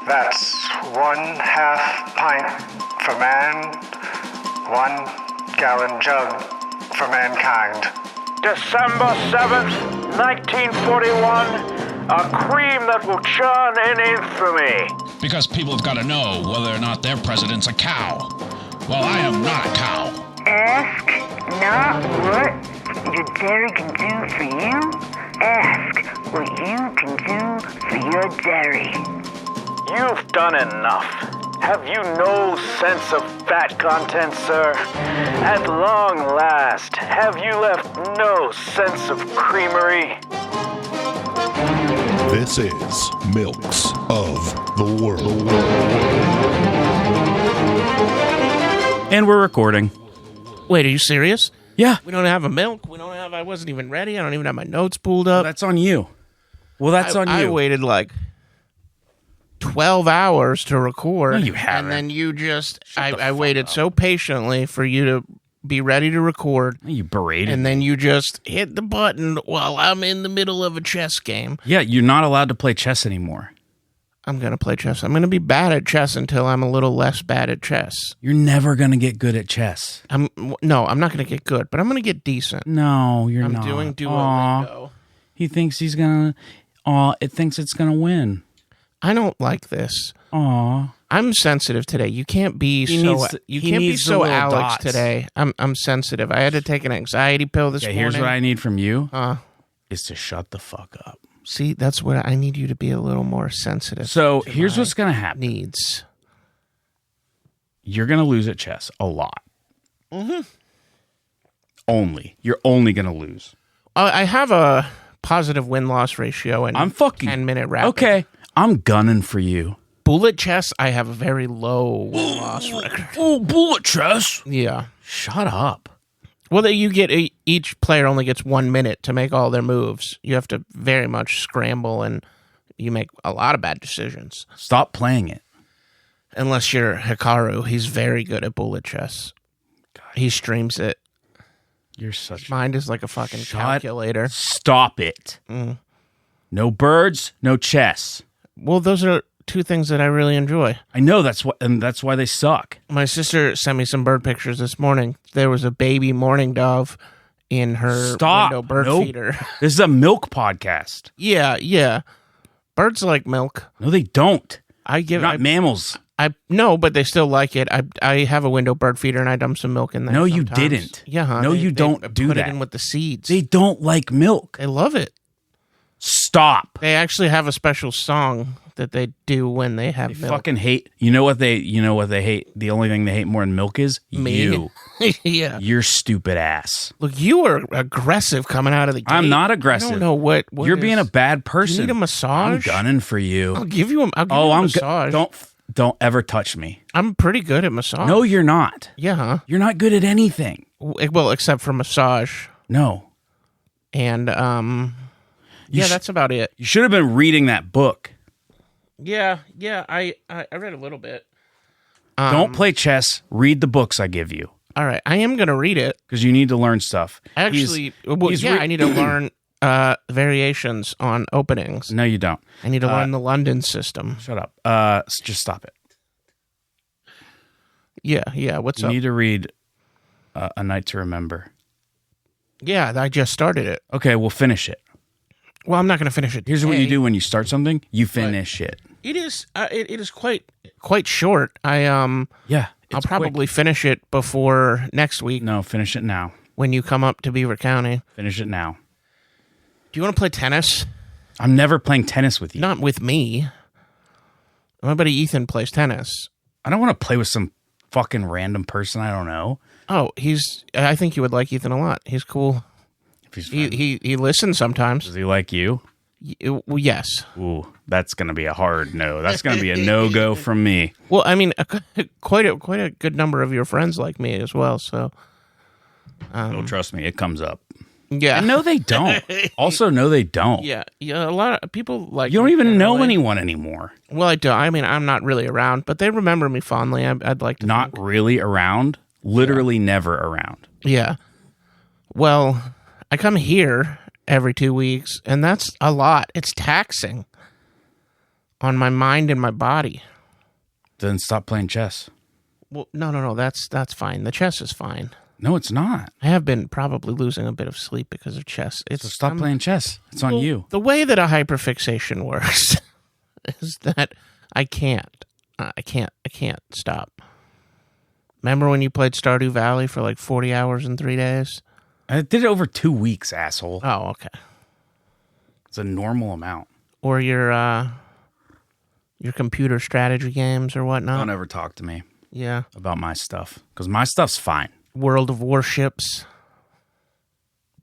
That's 1/2 pint for man, 1 gallon jug for mankind. December 7th, 1941, a cream that will churn in infamy. Because people have got to know whether or not their president's a cow. Well, I am not a cow. Ask not what your dairy can do for you. Ask what you can do for your dairy. You've done enough. Have you no sense of fat content, sir? At long last, have you left no sense of creamery? This is Milks of the World. And we're recording. Wait, are you serious? Yeah. We don't have a milk. I wasn't even ready. I don't even have my notes pulled up. That's on you. Well, that's on you. I waited like 12 hours to record. No, you haven't. And then you just, I waited so patiently for you to be ready to record. You berated And then you just hit the button while I'm in the middle of a chess game. Yeah, you're not allowed to play chess anymore. I'm going to play chess. I'm going to be bad at chess until I'm a little less bad at chess. You're never going to get good at chess. I'm not going to get good, but I'm going to get decent. No, you're I'm not. doing Aw. Duolingo. He thinks he's going to... it thinks it's going to win. I don't like this. Aw. I'm sensitive today. You can't be He so needs- you he can't be needs the so little Alex dots. today. I'm sensitive. I had to take an anxiety pill this Okay, morning. here's what I need from you. Uh, Is to shut the fuck up. see, that's what I need you to be a little more sensitive. So to here's my what's going to happen. needs. You're going to lose at chess a lot. Mm-hmm. Only. You're only going to lose. I have a positive win-loss ratio and I'm fucking... 10-minute rapid. Okay. I'm gunning for you. Bullet chess, I have a very low win-loss record. Oh, bullet chess. Yeah. Shut up. Well, you get each player only gets 1 minute to make all their moves. You have to very much scramble, and you make a lot of bad decisions. Stop playing it. Unless you're Hikaru, he's very good at bullet chess. He streams it. You're such... Mind is like a fucking Shut- calculator. Stop it. No birds, no chess. Well, those are two things that I really enjoy. I know that's why they suck. My sister sent me some bird pictures this morning. There was a baby mourning dove in her Stop. window bird Nope. feeder. This is a milk podcast. Yeah. Birds like milk. No, they don't. I give They're not mammals. I no, but they still like it. I have a window bird feeder and I dump some milk in there. No, you sometimes. didn't. Yeah, huh? No, you don't do put that. it in with the seeds. They don't like milk. They love it. Stop. They actually have a special song that they do when they have They milk. fucking hate. You know what they hate? The only thing they hate more than milk is Me. you. Yeah. Your stupid ass. Look, you were aggressive coming out of the gate. I'm not aggressive. I don't know what You're being a bad person. You need a I'm massage? gunning for you. I'll give you a massage. Don't ever touch me. I'm pretty good at massage. No, you're not. Yeah, huh? You're not good at anything. Well, except for massage. No. And, that's about it. You should have been reading that book. Yeah, I read a little bit. Don't play chess. Read the books I give you All right, I am going to read it. because you need to learn stuff. Actually, he's I need to learn variations on openings. No, you don't. I need to learn the London system. Shut up. Just stop it. Yeah, what's You up? need to read A Night to Remember. Yeah, I just started it. Okay, we'll finish it. Well, I'm not going to finish it. Here's what you today. do when you start something. You finish it. It is it is quite short. Yeah. I'll it's probably finish it before next week quick. No, finish it now. when you come up to Beaver County. Finish it now. Do you want to play tennis? I'm never playing tennis with you. Not with me. My buddy Ethan plays tennis. I don't want to play with some fucking random person I don't know. Oh, I think you would like Ethan a lot. He's cool. If he's He listens sometimes. Does he like you? Well, yes. Ooh, that's going to be a hard no. That's going to be a no-go from me. Well, I mean, quite a good number of your friends like me as well. So, Don't trust me. It comes up. yeah, And no, they don't. Also, no, they don't. yeah. A lot of people like You don't me even know generally. anyone anymore. Well, I do. I mean, I'm not really around, but they remember me fondly. I'd like to. Not think. really around. Literally never around. Yeah. Well, I come here every 2 weeks, and that's a lot. It's taxing. on my mind and my body. Then stop playing chess. Well, no. That's fine. The chess is fine. No, it's not. I have been probably losing a bit of sleep because of chess. So stop playing chess. It's on you. The way that a hyperfixation works is that I can't stop. Remember when you played Stardew Valley for like 40 hours in 3 days? I did it over 2 weeks, asshole. Oh, okay. It's a normal amount. Or your computer strategy games or whatnot. Don't ever talk to me Yeah. about my stuff, because my stuff's fine. World of Warships.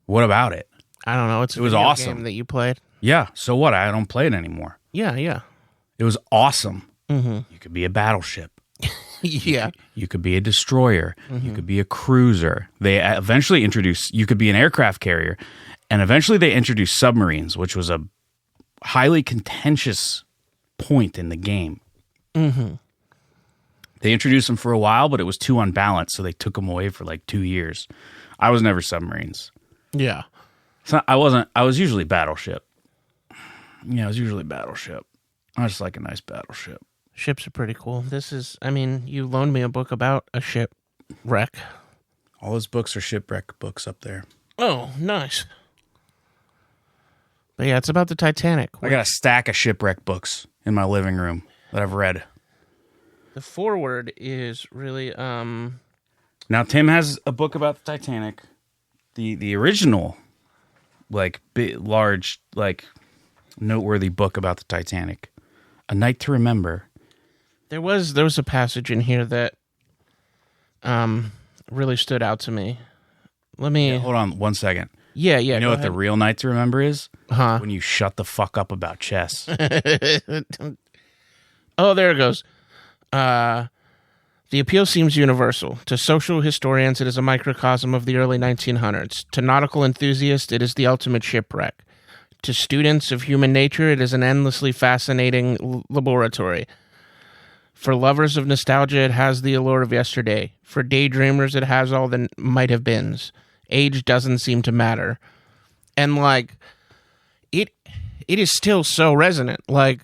What about it? I don't know. It was awesome. game that you played. Yeah, so what? I don't play it anymore. Yeah. It was awesome. Mm-hmm. You could be a battleship. Yeah. You could be a destroyer. Mm-hmm. You could be a cruiser. They eventually introduced, you could be an aircraft carrier. And eventually they introduced submarines, which was a highly contentious point in the game. Mm-hmm. They introduced them for a while, but it was too unbalanced, so they took them away for like 2 years. I was never submarines. Yeah. So I was usually battleship. Yeah, I was usually battleship. I just like a nice battleship. Ships are pretty cool. You loaned me a book about a shipwreck. All those books are shipwreck books up there. Oh, nice. But yeah, it's about the Titanic. I got a stack of shipwreck books in my living room that I've read. The foreword is really Now Tim has a book about the Titanic, the original, like large, like noteworthy book about the Titanic, A Night to Remember. There was a passage in here that really stood out to me. Let me Hold on 1 second. Yeah. You know what the real Night to Remember is? Huh? When you shut the fuck up about chess. Oh, there it goes. The appeal seems universal. To social historians, it is a microcosm of the early 1900s. To nautical enthusiasts, it is the ultimate shipwreck. To students of human nature, it is an endlessly fascinating laboratory. For lovers of nostalgia, it has the allure of yesterday. For daydreamers, it has all the might-have-beens. Age doesn't seem to matter. And, like, it is still so resonant. Like,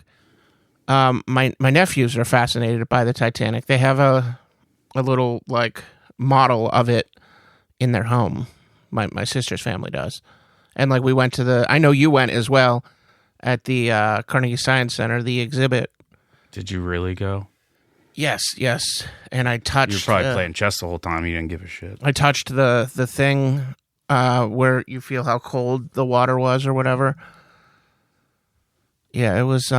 my nephews are fascinated by the Titanic. They have a little like model of it in their home. My sister's family does, and like we went to I know you went as well at the Carnegie Science Center, the exhibit. Did you really go? Yes. And I touched. You were probably playing chess the whole time. You didn't give a shit. I touched the thing where you feel how cold the water was or whatever. Yeah, it was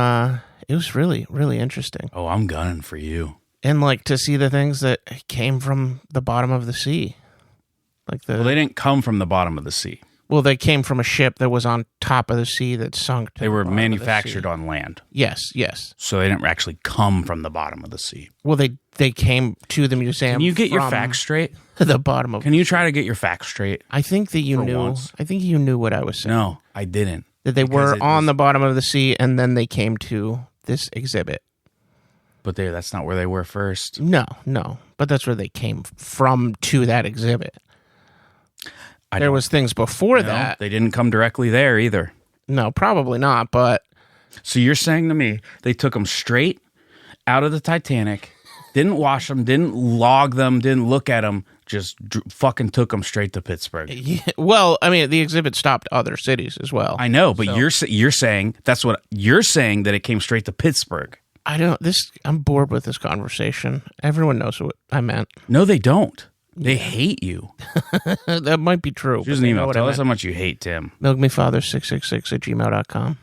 really, really interesting. Oh, I'm gunning for you. And like to see the things that came from the bottom of the sea. Well, they didn't come from the bottom of the sea. Well, they came from a ship that was on top of the sea that sunk. They were manufactured on land. Yes. So they didn't actually come from the bottom of the sea. Well, they came to the museum. Can you get your facts straight? The bottom of. Can you try to get your facts straight? I think that you knew. Once? I think you knew what I was saying. No, I didn't. That they were on the bottom of the sea, and then they came to this exhibit. But that's not where they were first. No. But that's where they came from to that exhibit. There was things before that. They didn't come directly there either. No, probably not, but... So you're saying to me, they took them straight out of the Titanic, didn't wash them, didn't log them, didn't look at them, just fucking took them straight to Pittsburgh. Yeah, well, I mean, the exhibit stopped other cities as well. I know, but you're saying, that's what you're saying, that it came straight to Pittsburgh. I'm bored with this conversation. Everyone knows what I meant. No, they don't. They hate you. That might be true. Here's an email. Tell us how much you hate Tim. milkmefather666@gmail.com.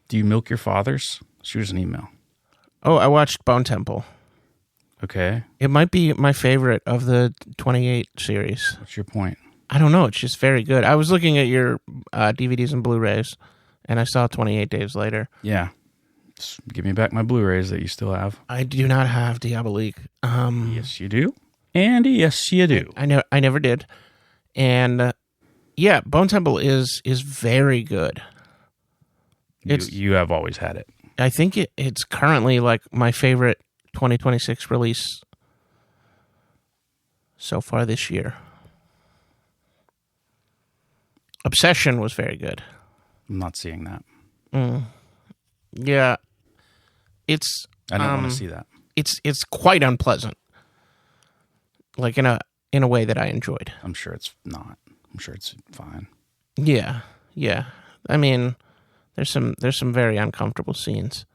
Do you milk your fathers? Here's an email. Oh, I watched Bone Temple. Okay. It might be my favorite of the 28 series. What's your point? I don't know. It's just very good. I was looking at your DVDs and Blu-rays, and I saw 28 Days Later. Yeah. Just give me back my Blu-rays that you still have. I do not have Diabolique. Yes, you do. And yes, you do. I never did. And yeah, Bone Temple is very good. You have always had it. I think it's currently like my favorite 2026 release so far this year. Obsession was very good. I'm not seeing that. Yeah. It's I don't want to see that. it's quite unpleasant. Like in a way that I enjoyed. I'm sure it's not. I'm sure it's fine. Yeah. Yeah. I mean, there's some very uncomfortable scenes.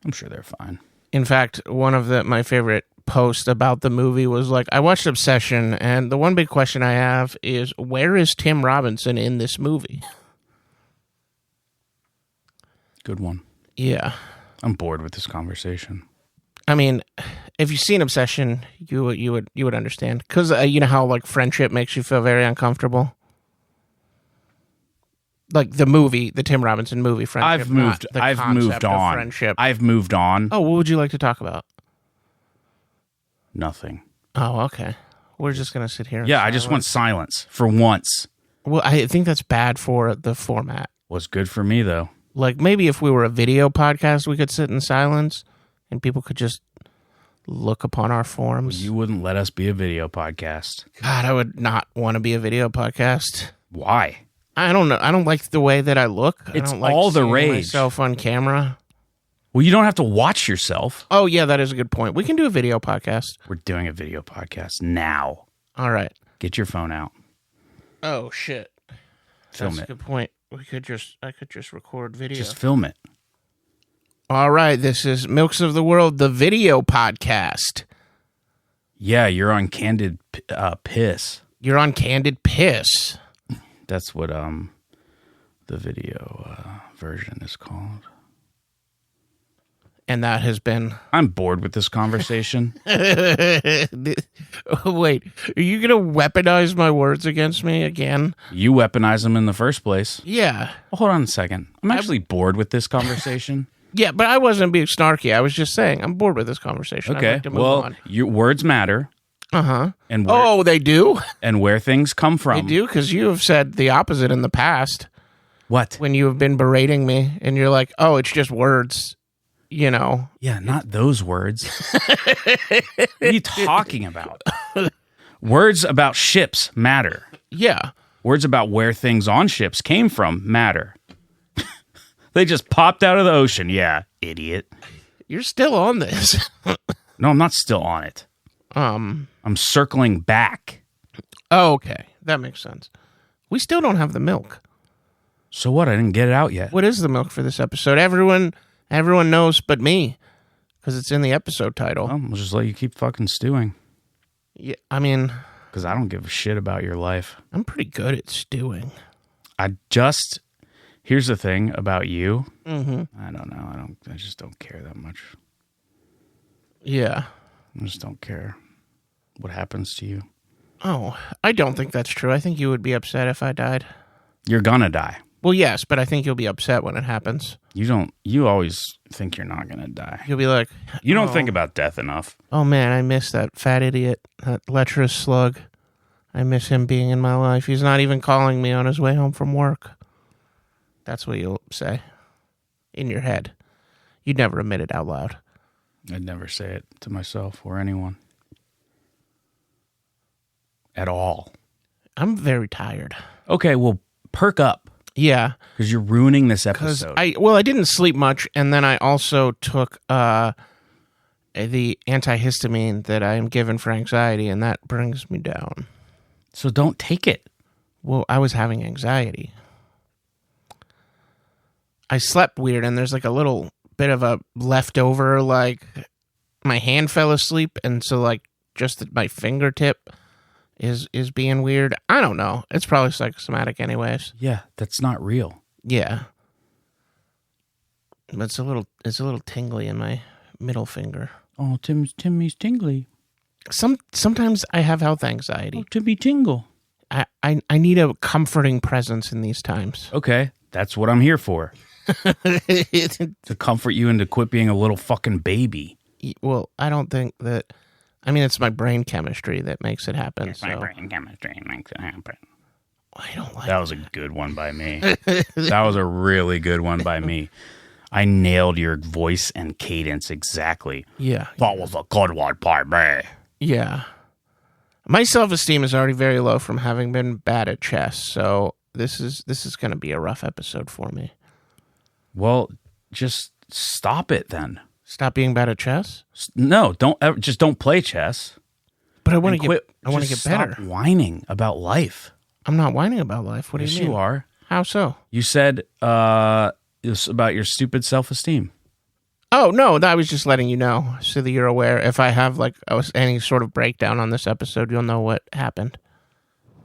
I'm sure they're fine. In fact, one of my favorite posts about the movie was like, I watched Obsession, and the one big question I have is, where is Tim Robinson in this movie? Good one. Yeah. I'm bored with this conversation. I mean, if you've seen Obsession, you would understand. Because you know how like friendship makes you feel very uncomfortable? Like the movie, the Tim Robinson movie, Friendship. I've moved on. Friendship. I've moved on. Oh, what would you like to talk about? Nothing. Oh, okay. We're just going to sit here. Yeah, I just want silence for once. Well, I think that's bad for the format. Was good for me, though. Like maybe if we were a video podcast, we could sit in silence and people could just look upon our forms. You wouldn't let us be a video podcast. God, I would not want to be a video podcast. Why? I don't know. I don't like the way that I look. It's I don't like all the seeing rage. myself on camera. Well, you don't have to watch yourself. Oh, yeah, that is a good point. We can do a video podcast. We're doing a video podcast now. All right. Get your phone out. Oh, shit. Film That's it. a good point. I could just record video. Just film it. All right. This is Milks of the World, the video podcast. Yeah, you're on Candid Piss. You're on Candid Piss. That's what the video version is called. And that has been... I'm bored with this conversation. Wait, are you going to weaponize my words against me again? You weaponize them in the first place. Yeah. Well, hold on a second. I'm actually bored with this conversation. Yeah, but I wasn't being snarky. I was just saying I'm bored with this conversation. I'd Okay. like to move Well, on. your words matter. Uh-huh. And where, Oh, they do? and where things come from. They do, because you have said the opposite in the past What? when you have been berating me, and you're like, oh, it's just words, you know. Yeah, not those words. What are you talking about? Words about ships matter. Yeah. Words about where things on ships came from matter. They just popped out of the ocean. Yeah, idiot. You're still on this. No, I'm not still on it. I'm circling back. Oh, okay. That makes sense. We still don't have the milk. So what? I didn't get it out yet. What is the milk for this episode? Everyone knows but me, because it's in the episode title. Well, we'll just let you keep fucking stewing. Yeah, I mean, Because I don't give a shit about your life. I'm pretty good at stewing. Here's the thing about you. Mm-hmm. I don't know. I just don't care that much. Yeah. I just don't care what happens to you. Oh, I don't think that's true. I think you would be upset if I died. You're gonna die. Well, yes, but I think you'll be upset when it happens. You always think you're not gonna die. You'll be like, You don't oh, think about death enough. oh man, I miss that fat idiot, that lecherous slug. I miss him being in my life. He's not even calling me on his way home from work. That's what you'll say in your head. You'd never admit it out loud. I'd never say it to myself or anyone. At all. I'm very tired. Okay, well, perk up. Yeah, Because you're ruining this because episode. I didn't sleep much, and then I also took the antihistamine that I am given for anxiety, and that brings me down. So don't take it. Well, I was having anxiety. I slept weird, and there's like a little bit of a leftover, like my hand fell asleep, and so like just my fingertip is being weird. I don't know. It's probably psychosomatic anyways. Yeah, that's not real. Yeah. But it's a little tingly in my middle finger. Oh, Timmy's tingly. Sometimes I have health anxiety. Oh, Timmy tingle. I need a comforting presence in these times. Okay, that's what I'm here for. To comfort you and to quit being a little fucking baby. Well, I don't think that. I mean, it's my brain chemistry that makes it happen. My brain chemistry makes it happen. I don't like That was a good one by me. That was a really good one by me. I nailed your voice and cadence exactly. Yeah. That was a good one by me. Yeah. My self-esteem is already very low from having been bad at chess, so this is going to be a rough episode for me. Well, just stop it then. Stop being bad at chess? No, just don't play chess. But I want to And get I want to Just get better. Stop whining about life. I'm not whining about life. What do Yes, you mean? you are. How so? You said it's about your stupid self-esteem. Oh, no, I was just letting you know so that you're aware. If I have any sort of breakdown on this episode, you'll know what happened.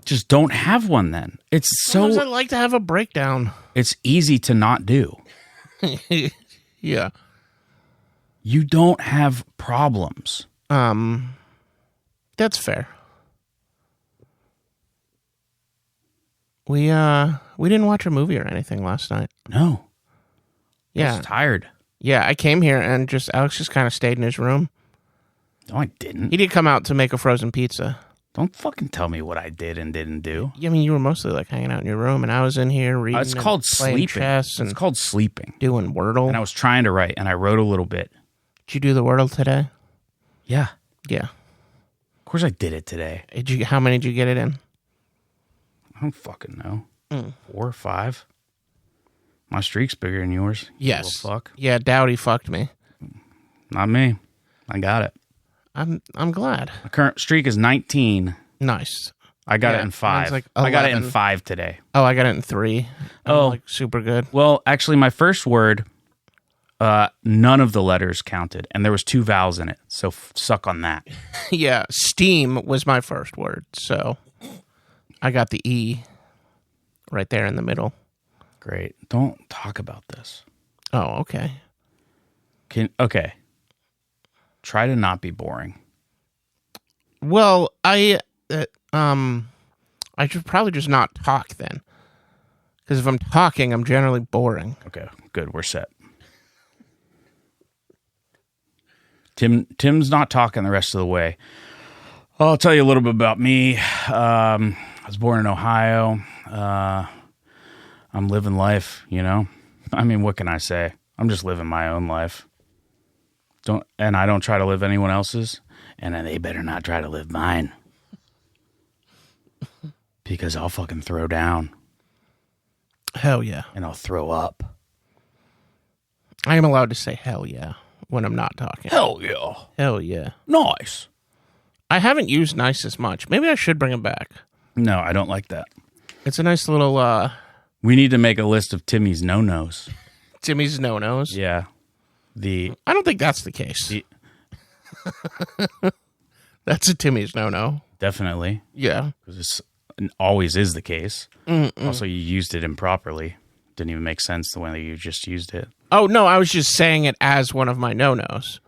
Just don't have one then. It's Sometimes I so like to have a breakdown. it's easy to not do. Yeah. You don't have problems. That's fair. We didn't watch a movie or anything last night. No. I Yeah. was tired. Yeah, I came here and Alex just kind of stayed in his room. No, I didn't. He did come out to make a frozen pizza. Don't fucking tell me what I did and didn't do. I mean, you were mostly like hanging out in your room, and I was in here reading. It's called and playing sleeping. chess and It's called sleeping. doing Wordle. And I was trying to write, and I wrote a little bit. Did you do the Wordle today? Yeah. Yeah. Of course I did it today. How many did you get it in? I don't fucking know. 4 or 5. My streak's bigger than yours. you Yes. little fuck. Yeah, Dowdy fucked me. Not me. I got it. I'm glad. My current streak is 19. Nice. I got Yeah, it in mine's 5. like I got it in 11. 5 today. Oh, I got it in 3. Oh. Super good. Well, actually, my first word, none of the letters counted, and there was 2 vowels in it. So suck on that. Yeah, Steam was my first word, so I got the E right there in the middle. Great. Don't talk about this. Oh, okay. Okay. Try to not be boring. Well, I should probably just not talk then, because if I'm talking, I'm generally boring. Okay, good. We're set. Tim's not talking the rest of the way. I'll tell you a little bit about me. I was born in Ohio. I'm living life, you know? I mean, what can I say? I'm just living my own life. I don't try to live anyone else's, and they better not try to live mine. Because I'll fucking throw down, Hell yeah. and I'll throw up. I am allowed to say hell yeah when I'm not talking. Hell yeah. Hell yeah. Nice. I haven't used nice as much. Maybe I should bring it back. No, I don't like that. It's a nice little We need to make a list of Timmy's no-nos. Timmy's no-nos. Yeah. I don't think that's the case. That's a Timmy's no-no. Definitely. Yeah. Because it always is the case. Also, you used it improperly. Didn't even make sense the way that you just used it. Oh, no, I was just saying it as one of my no-nos.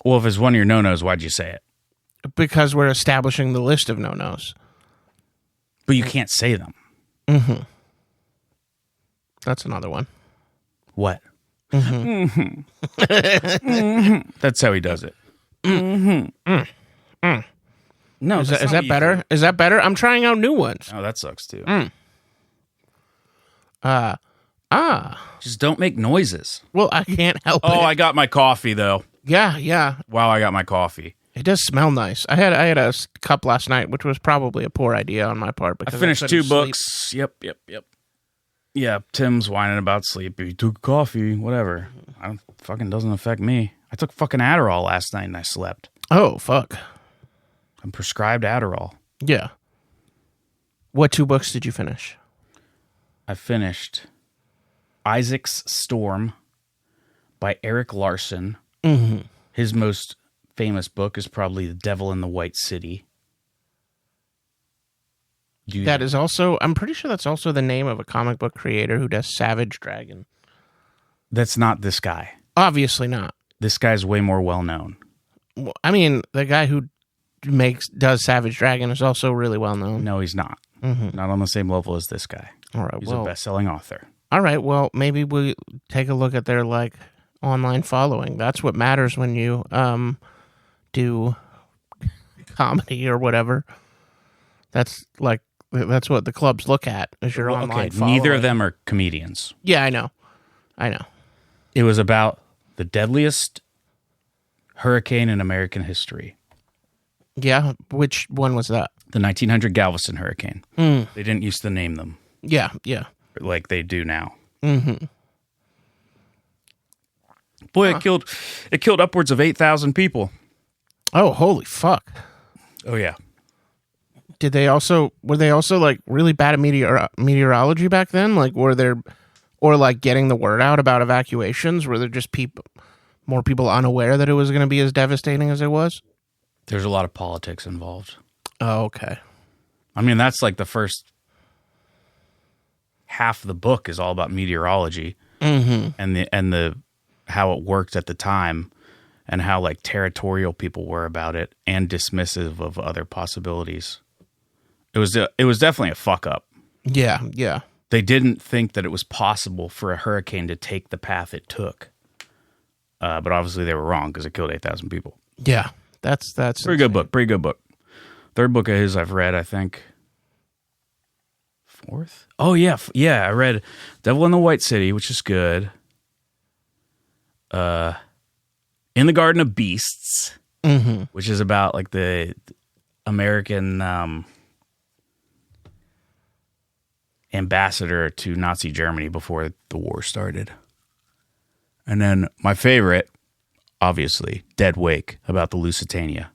Well, if it's one of your no-nos, why'd you say it? Because we're establishing the list of no-nos. But you can't say them. That's another one. What? Mm-hmm. That's how he does it. No, Is that better? Is that better? I'm trying out new ones. Oh, that sucks too. Just don't make noises. Well, I can't help it. Oh, I got my coffee though. Yeah. Wow, I got my coffee. It does smell nice. I had a cup last night, which was probably a poor idea on my part. I Because finished couldn't 2 sleep. books. Yep. Yeah, Tim's whining about sleep. He took coffee, whatever. Fucking doesn't affect me. I took fucking Adderall last night and I slept. Oh, fuck. I'm prescribed Adderall. Yeah. What 2 books did you finish? I finished Isaac's Storm by Eric Larson. Mm-hmm. His most famous book is probably The Devil in the White City. That is also, I'm pretty sure that's also the name of a comic book creator who does Savage Dragon. That's not this guy. Obviously not. This guy's way more well known. Well, I mean, the guy who does Savage Dragon is also really well known. No, he's not. Not on the same level as this guy. All right, He's well, a best-selling author. all right, well, maybe we take a look at their online following. That's what matters when you do comedy or whatever. That's what the clubs look at is your online following. Neither of them are comedians. Yeah, I know. It was about the deadliest hurricane in American history. Yeah, which one was that? The 1900 Galveston hurricane. They didn't used to name them Yeah. like they do now. Boy, it killed upwards of 8,000 people. Oh, holy fuck. Oh yeah. Were they also like really bad at meteorology back then? Like or like getting the word out about evacuations? Were there just more people unaware that it was going to be as devastating as it was? There's a lot of politics involved. Oh, okay. I mean, that's like the first half of the book is all about meteorology and the how it worked at the time and how like territorial people were about it and dismissive of other possibilities. It was definitely a fuck up. Yeah, yeah. They didn't think that it was possible for a hurricane to take the path it took. But obviously they were wrong because it killed 8,000 people. Yeah, that's Pretty good book. Pretty good book. Third book of his I've read, I think. Fourth? Oh, yeah. I read Devil in the White City, which is good. In the Garden of Beasts, which is about like the American ambassador to Nazi Germany before the war started. And then my favorite, obviously, Dead Wake, about the Lusitania.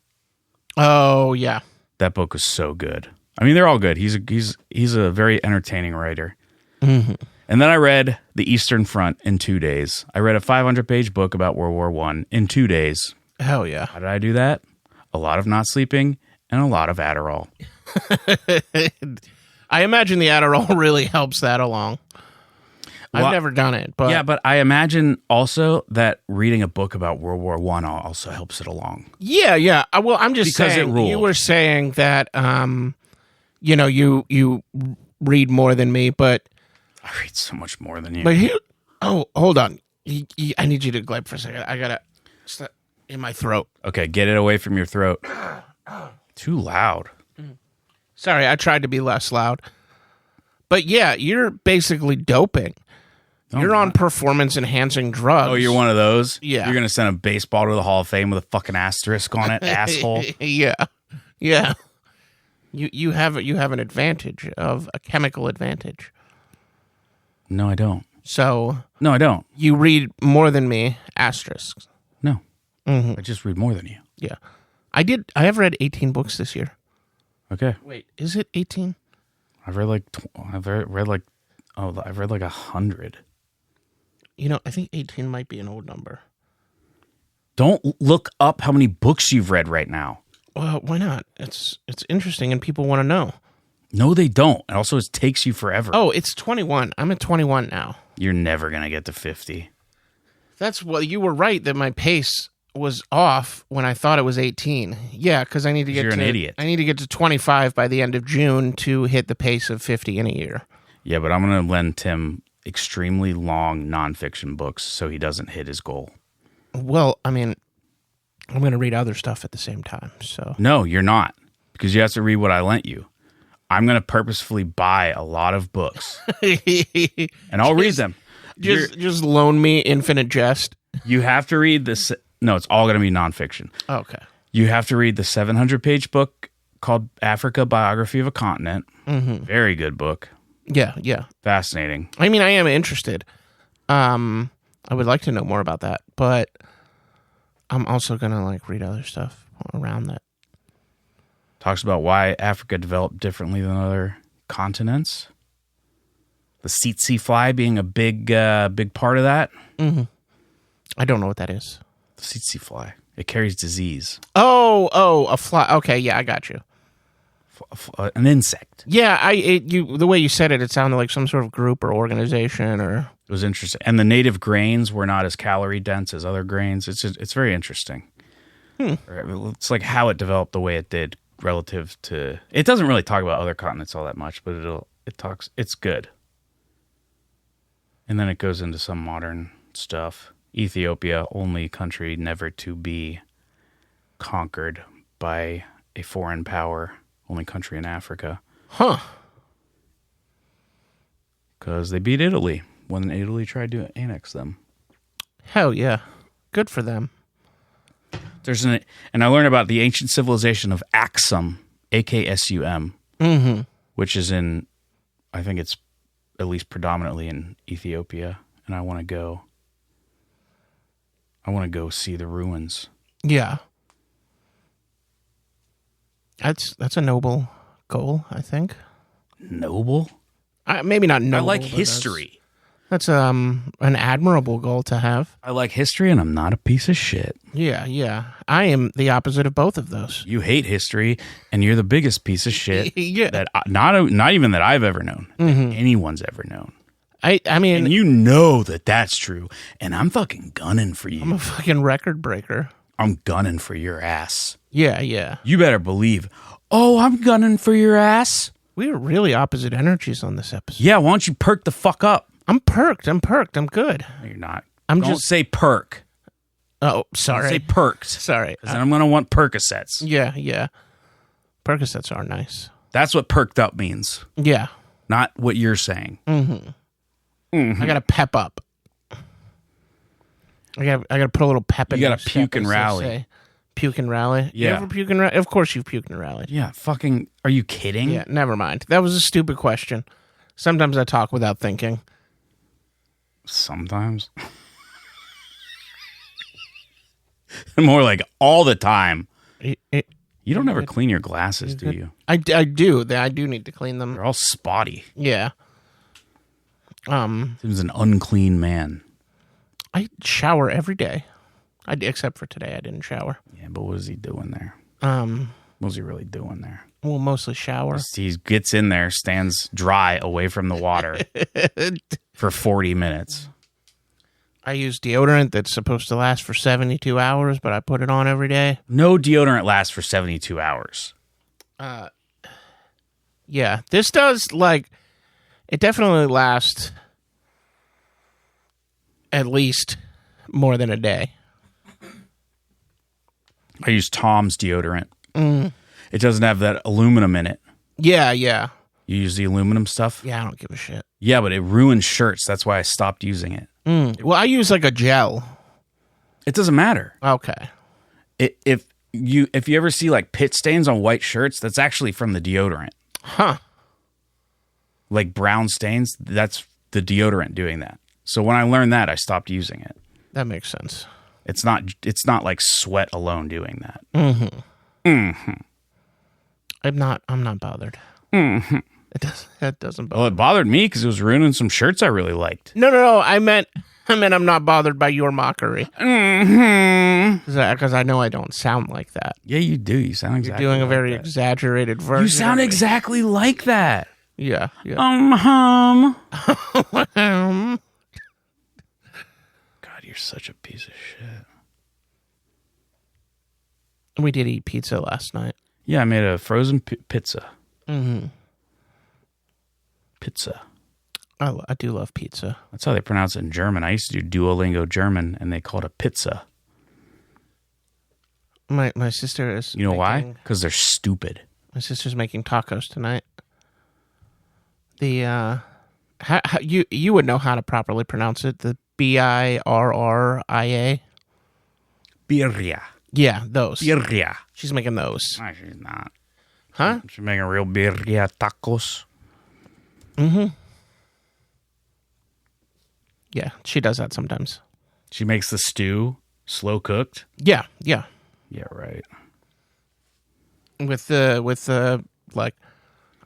Oh, yeah. That book was so good. I mean, they're all good. He's a very entertaining writer. Mm-hmm. And then I read The Eastern Front in 2 days. I read a 500-page book about World War I in 2 days. Hell yeah. How did I do that? A lot of not sleeping and a lot of Adderall. I imagine the Adderall really helps that along. Well, I've never done it, but yeah, but I imagine also that reading a book about World War I also helps it along. Yeah. Well, I'm just Because saying. it ruled. You were saying that, you read more than me, but I read so much more than you. But here, hold on. I need you to glide for a second. I gotta in my throat. Okay, get it away from your throat. Too loud. Sorry, I tried to be less loud. But yeah, you're basically doping. You're on performance enhancing drugs. Oh, you're one of those? Yeah. You're going to send a baseball to the Hall of Fame with a fucking asterisk on it, asshole? Yeah. You have an advantage of a chemical advantage. No, I don't. So No, I don't. you read more than me, asterisks. No. I just read more than you. Yeah. I have read 18 books this year. Okay. Wait, is it 18? I've read like 100. I think 18 might be an old number. Don't look up how many books you've read right now. Well, why not? It's interesting and people want to know. No, they don't. And also, it takes you forever. Oh, it's 21. I'm at 21 now. You're never going to get to 50. You were right that my pace was off when I thought it was 18. Yeah, because I need to get You're an idiot. I need to get to 25 by the end of June to hit the pace of 50 in a year. Yeah, but I'm going to lend Tim extremely long nonfiction books so he doesn't hit his goal. Well, I mean, I'm going to read other stuff at the same time. So No, you're not. Because you have to read what I lent you. I'm going to purposefully buy a lot of books. And I'll read them. just loan me Infinite Jest. You have to read this. No, it's all going to be nonfiction. Okay. You have to read the 700-page book called Africa, Biography of a Continent. Mm-hmm. Very good book. Yeah. Fascinating. I mean, I am interested. I would like to know more about that, but I'm also going to read other stuff around that. Talks about why Africa developed differently than other continents. The tsetse fly being a big part of that. Mm-hmm. I don't know what that is. The tsetse fly. It carries disease. Oh, a fly. Okay, yeah, I got you. An insect. Yeah, the way you said it, it sounded like some sort of group or organization or. It was interesting, and the native grains were not as calorie dense as other grains. It's very interesting. It's like how it developed the way it did relative to. It doesn't really talk about other continents all that much, but it talks. It's good, and then it goes into some modern stuff. Ethiopia, only country never to be conquered by a foreign power. Only country in Africa. Huh. Because they beat Italy when Italy tried to annex them. Hell yeah. Good for them. And I learned about the ancient civilization of Aksum, Aksum, which is in, I think it's at least predominantly in Ethiopia, and I want to go. I want to go see the ruins. Yeah. That's a noble goal, I think. Noble? Maybe not noble. I like but history. That's an admirable goal to have. I like history, and I'm not a piece of shit. Yeah. I am the opposite of both of those. You hate history, and you're the biggest piece of shit Yeah. that not even that I've ever known, that anyone's ever known. I mean, And you know that that's true, and I'm fucking gunning for you. I'm a fucking record breaker. I'm gunning for your ass. Yeah. You better believe. Oh, I'm gunning for your ass. We are really opposite energies on this episode. Yeah, why don't you perk the fuck up? I'm perked. I'm good. No, you're not. I'm Don't just- say perk. Oh, Say sorry. perked. Sorry. Because then I'm going to want Percocets. Yeah. Percocets are nice. That's what perked up means, Yeah. not what you're saying. I gotta pep up. I gotta put a little pep in. You gotta my step, puke and as they rally. say. Puke and rally. Yeah. You ever puke and rally? Of course you've puked and rallied. Yeah, fucking, are you kidding? Yeah, never mind. That was a stupid question. Sometimes I talk without thinking. Sometimes. More like all the time. You don't ever clean your glasses, do you? I do. I do need to clean them. They're all spotty. Yeah. Seems an unclean man. I shower every day. Except for today, I didn't shower. Yeah, but what is he doing there? What was he really doing there? Well, mostly shower. He gets in there, stands dry away from the water for 40 minutes. I use deodorant that's supposed to last for 72 hours, but I put it on every day. No deodorant lasts for 72 hours. Yeah, this does, it definitely lasts at least more than a day. I use Tom's deodorant. It doesn't have that aluminum in it. Yeah. You use the aluminum stuff? Yeah, I don't give a shit. Yeah, but it ruins shirts. That's why I stopped using it. Well, I use a gel. It doesn't matter. Okay. If you ever see pit stains on white shirts, that's actually from the deodorant. Huh. Like brown stains, that's the deodorant doing that. So when I learned that, I stopped using it. That makes sense. It's not like sweat alone doing that. I'm not bothered. That doesn't bother. Well, it bothered me because it was ruining some shirts I really liked. No. I meant I'm not bothered by your mockery. Because I know I don't sound like that. Yeah, you do. You sound exactly You're doing a like very that. exaggerated version. You sound of me. exactly like that. Yeah. God, you're such a piece of shit. We did eat pizza last night. Yeah, I made a frozen pizza. Pizza. I do love pizza. That's how they pronounce it in German. I used to do Duolingo German, and they called it pizza. My sister is. You know why? Because they're stupid. My sister's making tacos tonight. The you would know how to properly pronounce it. The birria. Birria. Yeah, those. Birria. She's making those. No, she's not. Huh? She's making real birria tacos. Yeah, she does that sometimes. She makes the stew slow cooked. Yeah. Yeah, right. With the au jus,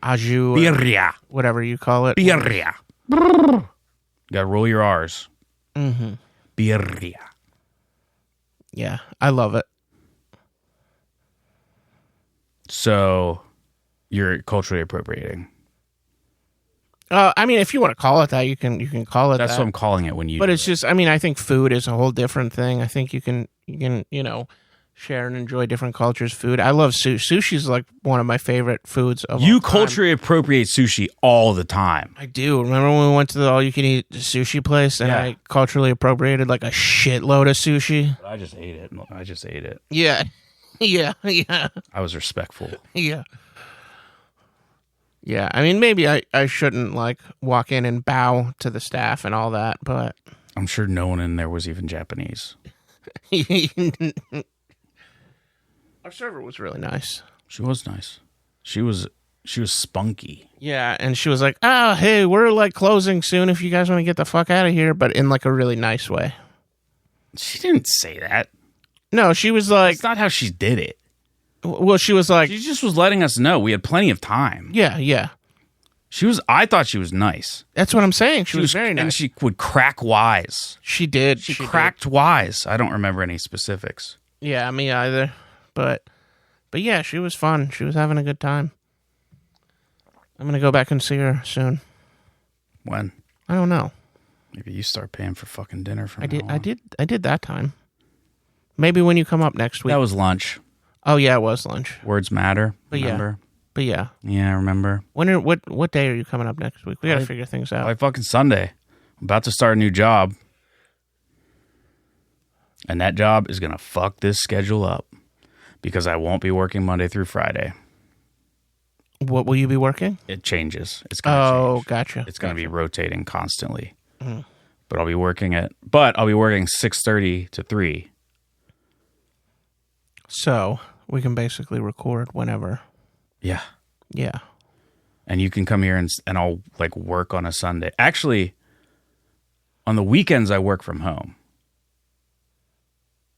or Birria. whatever you call it. Birria. Gotta roll your R's. Birria. Yeah, I love it. So you're culturally appropriating. I mean, if you want to call it that, you can call it That's that. what I'm calling it when you But do it's it. just, I mean, I think food is a whole different thing. I think you can share and enjoy different cultures' food. I love sushi. Sushi's one of my favorite foods of all You time. culturally appropriate sushi all the time. I do. Remember when we went to the all-you-can-eat sushi place and Yeah. I culturally appropriated a shitload of sushi? I just ate it. Yeah. Yeah. I was respectful. Yeah. Yeah. I mean, maybe I shouldn't walk in and bow to the staff and all that, but I'm sure no one in there was even Japanese. our server was really nice. She was nice. She was spunky. Yeah, and she was like, "Oh, hey, we're closing soon. If you guys want to get the fuck out of here," but in a really nice way. She didn't say that. No, she was like, It's not how she did it. well, she was like, She just was letting us know we had plenty of time. yeah. I thought she was nice. That's what I'm saying. She was very nice. And she would crack wise. She did. She did. cracked wise. I don't remember any specifics. Yeah, me either. But yeah, she was fun. She was having a good time. I'm gonna go back and see her soon. When? I don't know. Maybe you start paying for fucking dinner from I now on. did that time. Maybe when you come up next week. That was lunch. Oh yeah, it was lunch. Words matter. But remember? But yeah. Yeah, I remember. What day are you coming up next week? We got to figure things out. Like fucking Sunday. I'm about to start a new job. And that job is going to fuck this schedule up because I won't be working Monday through Friday. What will you be working? It changes. It's going to change. Gotcha. It's going to be rotating constantly. But I'll be working 6:30 to 3. So we can basically record whenever. Yeah. Yeah. And you can come here and I'll like work on a Sunday. Actually, on the weekends I work from home.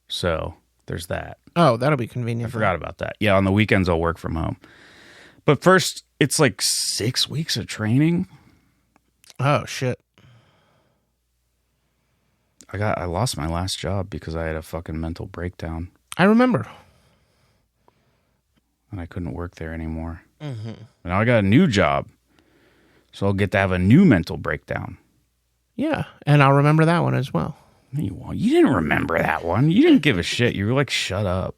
So there's that. Oh, that'll be convenient. I forgot about that. Yeah, on the weekends I'll work from home. But first, it's like 6 weeks of training. Oh shit. I lost my last job because I had a fucking mental breakdown I remember. and I couldn't work there anymore. Mm-hmm. Now I got a new job, so I'll get to have a new mental breakdown. Yeah, and I'll remember that one as well. No, you won't. You didn't remember that one. You didn't give a shit. You were like, "Shut up."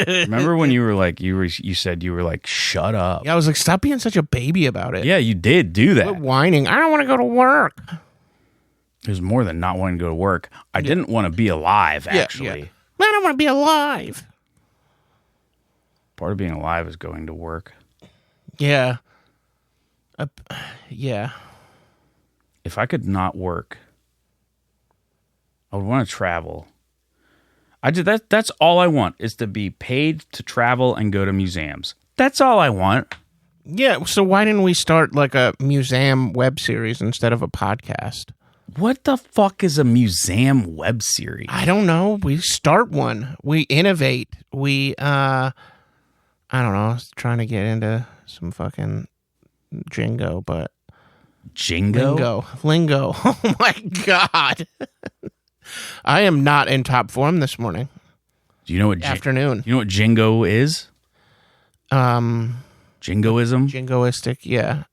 Remember when you were like, you said you were like, "Shut up." Yeah, I was like, stop being such a baby about it. Yeah, you did do that. Quit whining. I don't want to go to work. It was more than not wanting to go to work. I didn't want to be alive, actually. Yeah. I don't want to be alive. Part of being alive is going to work. Yeah. Yeah. If I could not work, I would want to travel. I did that. That's all I want is to be paid to travel and go to museums. That's all I want. Yeah, so why didn't we start like a museum web series instead of a podcast? What the fuck is a museum web series? I don't know. We start one. We innovate. We, I don't know. I was trying to get into some fucking jingo, but... Jingo? Lingo. Oh my God. I am not in top form this morning. Do you know what Afternoon. You know what jingo is? Jingoism? Jingoistic, yeah.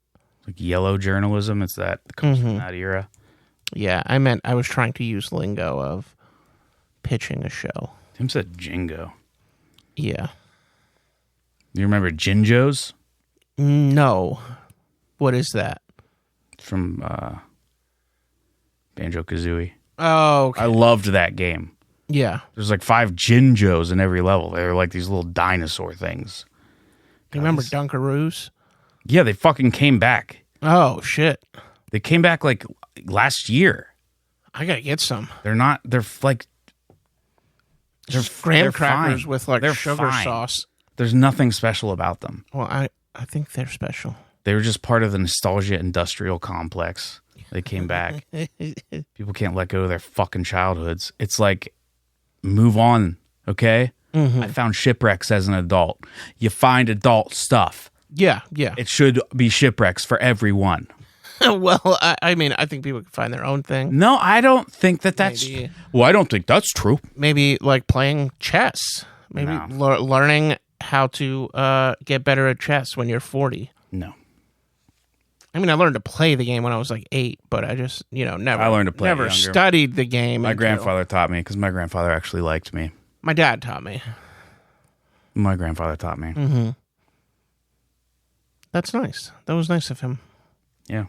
Like yellow journalism. It's that comes from that era. Yeah, I was trying to use lingo of pitching a show. Tim said jingo. Yeah. You remember Jinjos? No. What is that? From Banjo-Kazooie. Oh, okay. I loved that game. Yeah. There's like 5 Jinjos in every level. They're like these little dinosaur things. You remember Dunkaroos? Yeah, they fucking came back. Oh, shit. They came back like last year. I gotta get some. They're like... Graham they're crackers fine. with like They're sugar fine. sauce. There's nothing special about them. Well, I think they're special. They were just part of the nostalgia industrial complex. They came back. People can't let go of their fucking childhoods. It's like, move on, okay? I found shipwrecks as an adult. You find adult stuff. Yeah. It should be shipwrecks for everyone. Well, I mean, I think people can find their own thing. No, I don't think that's... Maybe. Well, I don't think that's true. Maybe like playing chess. Maybe No. learning how to get better at chess when you're 40. No. I mean, I learned to play the game when I was like 8, but I just, never. I learned to play it Never younger. studied the game. My until- grandfather taught me because my grandfather actually liked me. My dad taught me. My grandfather taught me. Mm-hmm. That's nice. That was nice of him. Yeah.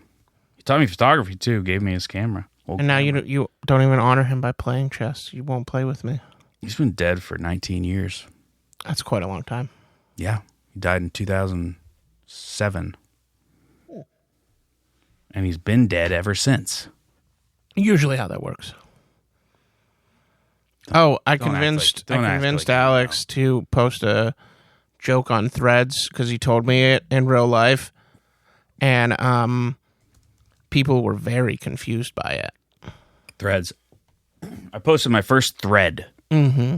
He taught me photography too. Gave me his camera. And now you don't even honor him by playing chess. You won't play with me. He's been dead for 19 years. That's quite a long time. Yeah. He died in 2007. And he's been dead ever since. Usually how that works. Oh, I Don't act convinced like- don't act convinced like you Alex to post a joke on Threads because he told me it in real life, and people were very confused by it. Threads. I posted my first thread. Mm-hmm.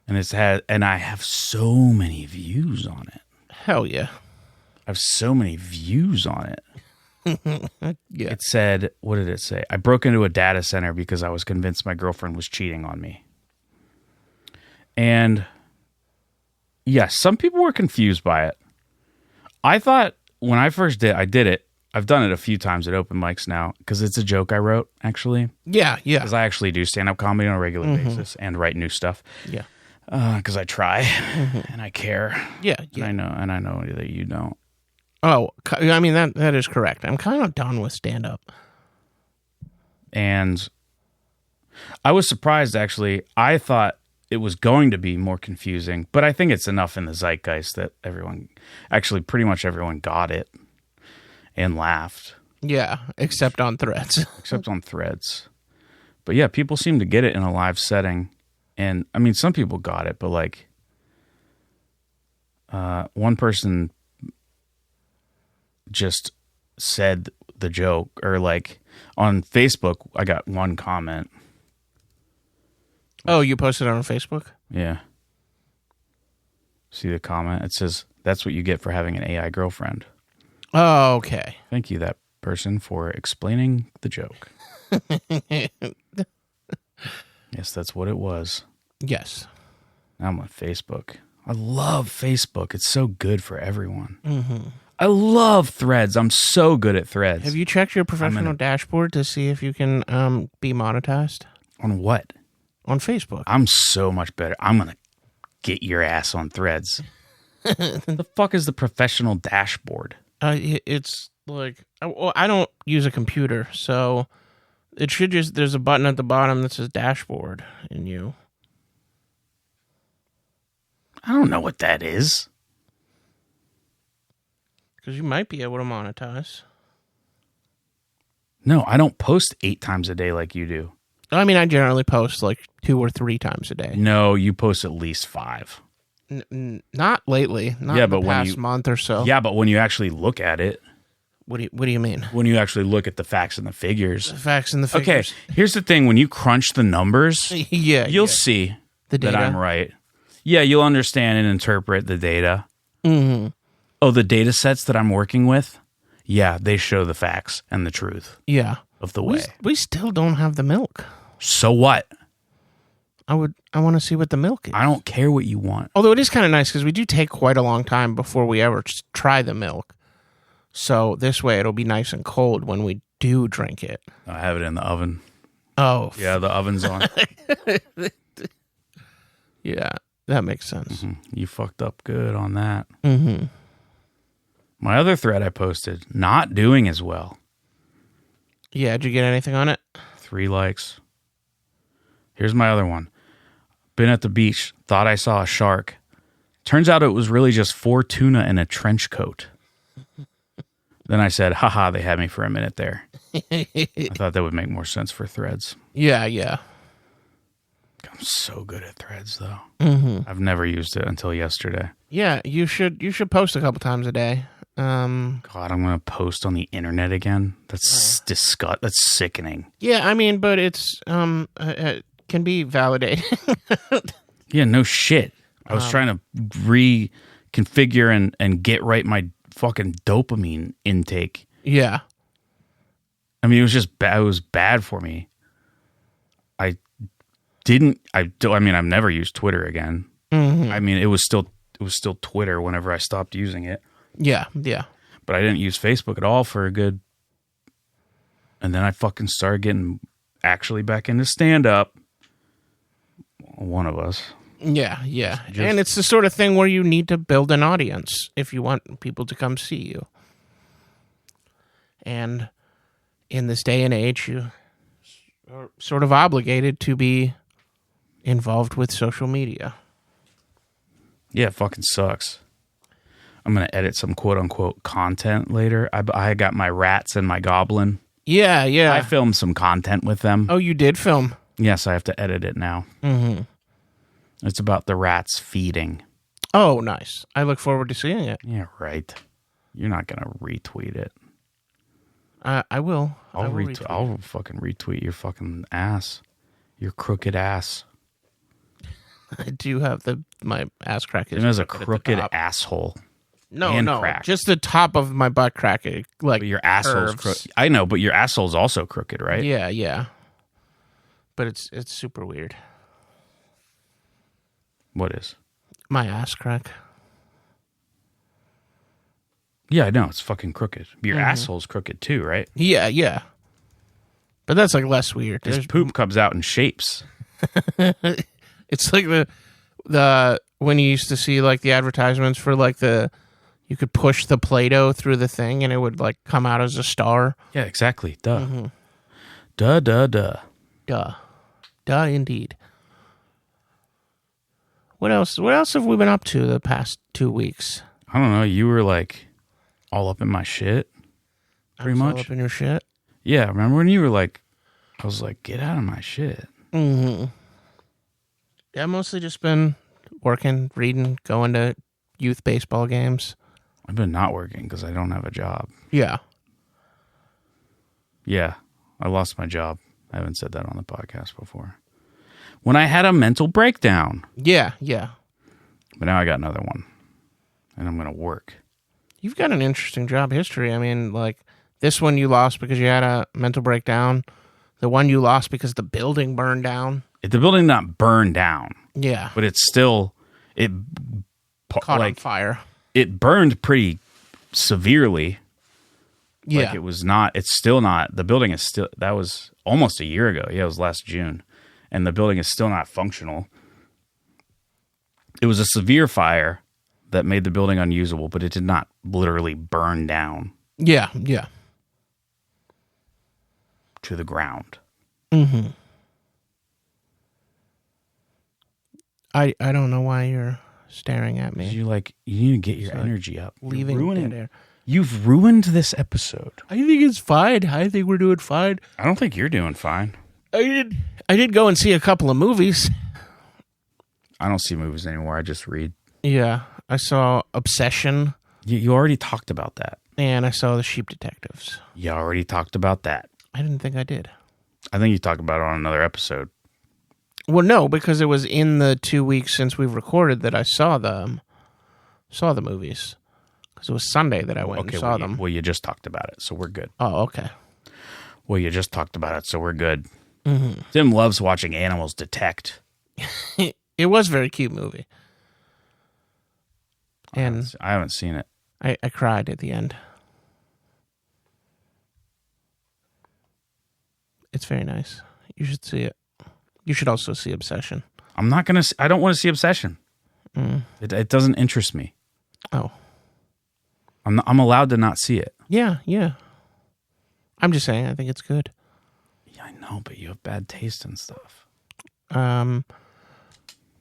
And I have so many views on it. Hell yeah. I have so many views on it. Yeah. It said, what did it say? I broke into a data center because I was convinced my girlfriend was cheating on me. And yes, some people were confused by it. I thought when I first I did it. I've done it a few times at open mics now because it's a joke I wrote, actually. Yeah. Because I actually do stand-up comedy on a regular basis and write new stuff. Yeah. Because I try and I care. Yeah. And I know that you don't. Oh, I mean, that is correct. I'm kind of done with stand-up. And I was surprised, actually. I thought it was going to be more confusing, but I think it's enough in the zeitgeist that pretty much everyone got it and laughed. Yeah, except on Threads. Except on Threads. But yeah, people seem to get it in a live setting. And I mean, some people got it, but like one person just said the joke, or like on Facebook, I got one comment. Oh, you posted it on Facebook? Yeah. See the comment? It says, "That's what you get for having an AI girlfriend." Oh, okay. Thank you, that person, for explaining the joke. Yes, that's what it was. Yes. Now I'm on Facebook. I love Facebook. It's so good for everyone. Mm-hmm. I love Threads. I'm so good at Threads. Have you checked your professional dashboard to see if you can be monetized? On what? On Facebook. I'm so much better. I'm going to get your ass on Threads. The fuck is the professional dashboard? It's like, well, I don't use a computer, so it should just, there's a button at the bottom that says dashboard, and you. I don't know what that is. Because you might be able to monetize. No, I don't post 8 times a day like you do. I mean, I generally post like 2 or 3 times a day. No, you post at least 5. Not lately. Not in the past month or so. Yeah, but when you actually look at it. What do you mean? When you actually look at the facts and the figures. The facts and the figures. Okay, here's the thing. When you crunch the numbers, you'll see that I'm right. Yeah, you'll understand and interpret the data. Mm-hmm. Oh, the data sets that I'm working with? Yeah, they show the facts and the truth. Yeah. Of the way. We still don't have the milk. So what? I want to see what the milk is. I don't care what you want. Although it is kind of nice because we do take quite a long time before we ever try the milk. So this way it'll be nice and cold when we do drink it. I have it in the oven. Oh. Yeah, the oven's on. Yeah, that makes sense. Mm-hmm. You fucked up good on that. Mm-hmm. My other thread I posted, not doing as well. Yeah, did you get anything on it? 3 likes. Here's my other one. Been at the beach, thought I saw a shark. Turns out it was really just 4 tuna in a trench coat. Then I said, haha, they had me for a minute there. I thought that would make more sense for Threads. Yeah. I'm so good at Threads, though. Mm-hmm. I've never used it until yesterday. Yeah, you should post a couple times a day. God, I'm going to post on the internet again? That's disgusting. That's sickening. Yeah, I mean, but it's can be validating. Yeah, no shit. I was trying to reconfigure and get right my fucking dopamine intake. Yeah. I mean, it was just bad. It was bad for me. I've never used Twitter again. Mm-hmm. I mean, it was still Twitter whenever I stopped using it. Yeah. But I didn't use Facebook at all for a good. And then I fucking started getting actually back into stand-up. One of us. Yeah. And it's the sort of thing where you need to build an audience if you want people to come see you. And in this day and age, you are sort of obligated to be involved with social media. Yeah, it fucking sucks. I'm going to edit some quote-unquote content later. I got my rats and my goblin. Yeah. I filmed some content with them. Oh, you did film? Yes, I have to edit it now. Mm-hmm. It's about the rats feeding. Oh, nice. I look forward to seeing it. Yeah, right. You're not going to retweet it. I will. I'll fucking retweet your fucking ass. Your crooked ass. I do have my ass crack is Tim has a crooked at the crooked top. asshole. No, and no, crack. just the top of my butt crack. Like But your asshole's curves. crooked. I know, but your asshole's also crooked, right? Yeah, yeah. But it's super weird. What is? My ass crack. Yeah, I know. It's fucking crooked. Your asshole's crooked too, right? Yeah, yeah. But that's like less weird. His There's- poop comes out in shapes. It's like the when you used to see like the advertisements for like you could push the Play-Doh through the thing and it would like come out as a star. Yeah, exactly. Duh. Duh, duh, duh. Duh. Duh indeed. What else have we been up to the past 2 weeks? I don't know. You were like all up in my shit. Pretty All much. up in your shit. Yeah, remember when you were like, I was like, get out of my shit. Mm-hmm. Yeah, I've mostly just been working, reading, going to youth baseball games. I've been not working because I don't have a job. Yeah. Yeah, I lost my job. I haven't said that on the podcast before. When I had a mental breakdown. Yeah, yeah. But now I got another one. And I'm going to work. You've got an interesting job history. I mean, like, this one you lost because you had a mental breakdown. The one you lost because the building burned down. The building not burned down, Yeah. but it's still, Caught on fire. It burned pretty severely. Yeah. Like it was not, it's still not, the building is still, that was almost a year ago. Yeah, it was last June. And the building is still not functional. It was a severe fire that made the building unusable, but it did not literally burn down Yeah, yeah. to the ground. Mm-hmm. I don't know why you're staring at me. You need to get your energy up. You're Leaving ruining- dead air. You've ruined this episode. I think it's fine. I think we're doing fine. I don't think you're doing fine. I did go and see a couple of movies. I don't see movies anymore. I just read. Yeah, I saw Obsession You already talked about that. and I saw The Sheep Detectives. You already talked about that. I didn't think I did. I think you talked about it on another episode. Well, no, because it was in the 2 weeks since we've recorded that I saw the movies. Because it was Sunday that I went and saw them. Well, you just talked about it, so we're good. Oh, okay. Well, you just talked about it, so we're good. Mm-hmm. Tim loves watching animals detect. It was a very cute movie. And I haven't seen it. I cried at the end. It's very nice. You should see it. You should also see Obsession. I'm not going to... I don't want to see Obsession. It doesn't interest me. Oh. I'm allowed to not see it. Yeah, yeah. I'm just saying, I think it's good. Yeah, I know, but you have bad taste and stuff.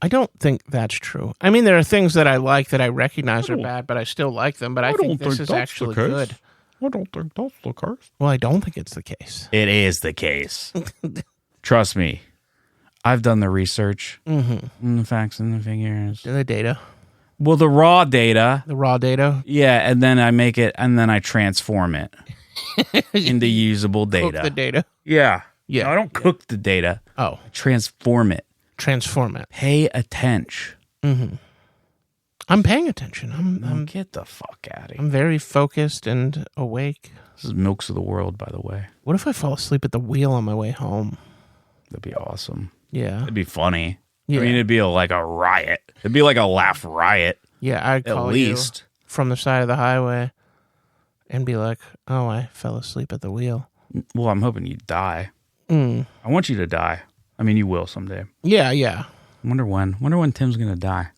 I don't think that's true. I mean, there are things that I like that I recognize are bad, but I still like them. But I think this is actually good. I don't think that's the case. Well, I don't think it's the case. It is the case. Trust me. I've done the research. And the facts and the figures. The data, Well, the raw data. the raw data, Yeah, and then I make it, and then I transform it into usable cook data. the data. Yeah. Yeah. No, I don't cook the data. Oh, I transform it. transform it. Pay attention. I'm paying attention. Get the fuck out of here. I'm very focused and awake. This is Milks of the World, by the way. What if I fall asleep at the wheel on my way home? That'd be awesome. Yeah, It'd be funny. Yeah. I mean, it'd be like a riot. It'd be like a laugh riot, yeah. I'd at call least. you from the side of the highway and be like, "Oh, I fell asleep at the wheel." Well, I'm hoping you die. I want you to die. I mean, you will someday. Yeah, yeah, I wonder when Tim's going to die.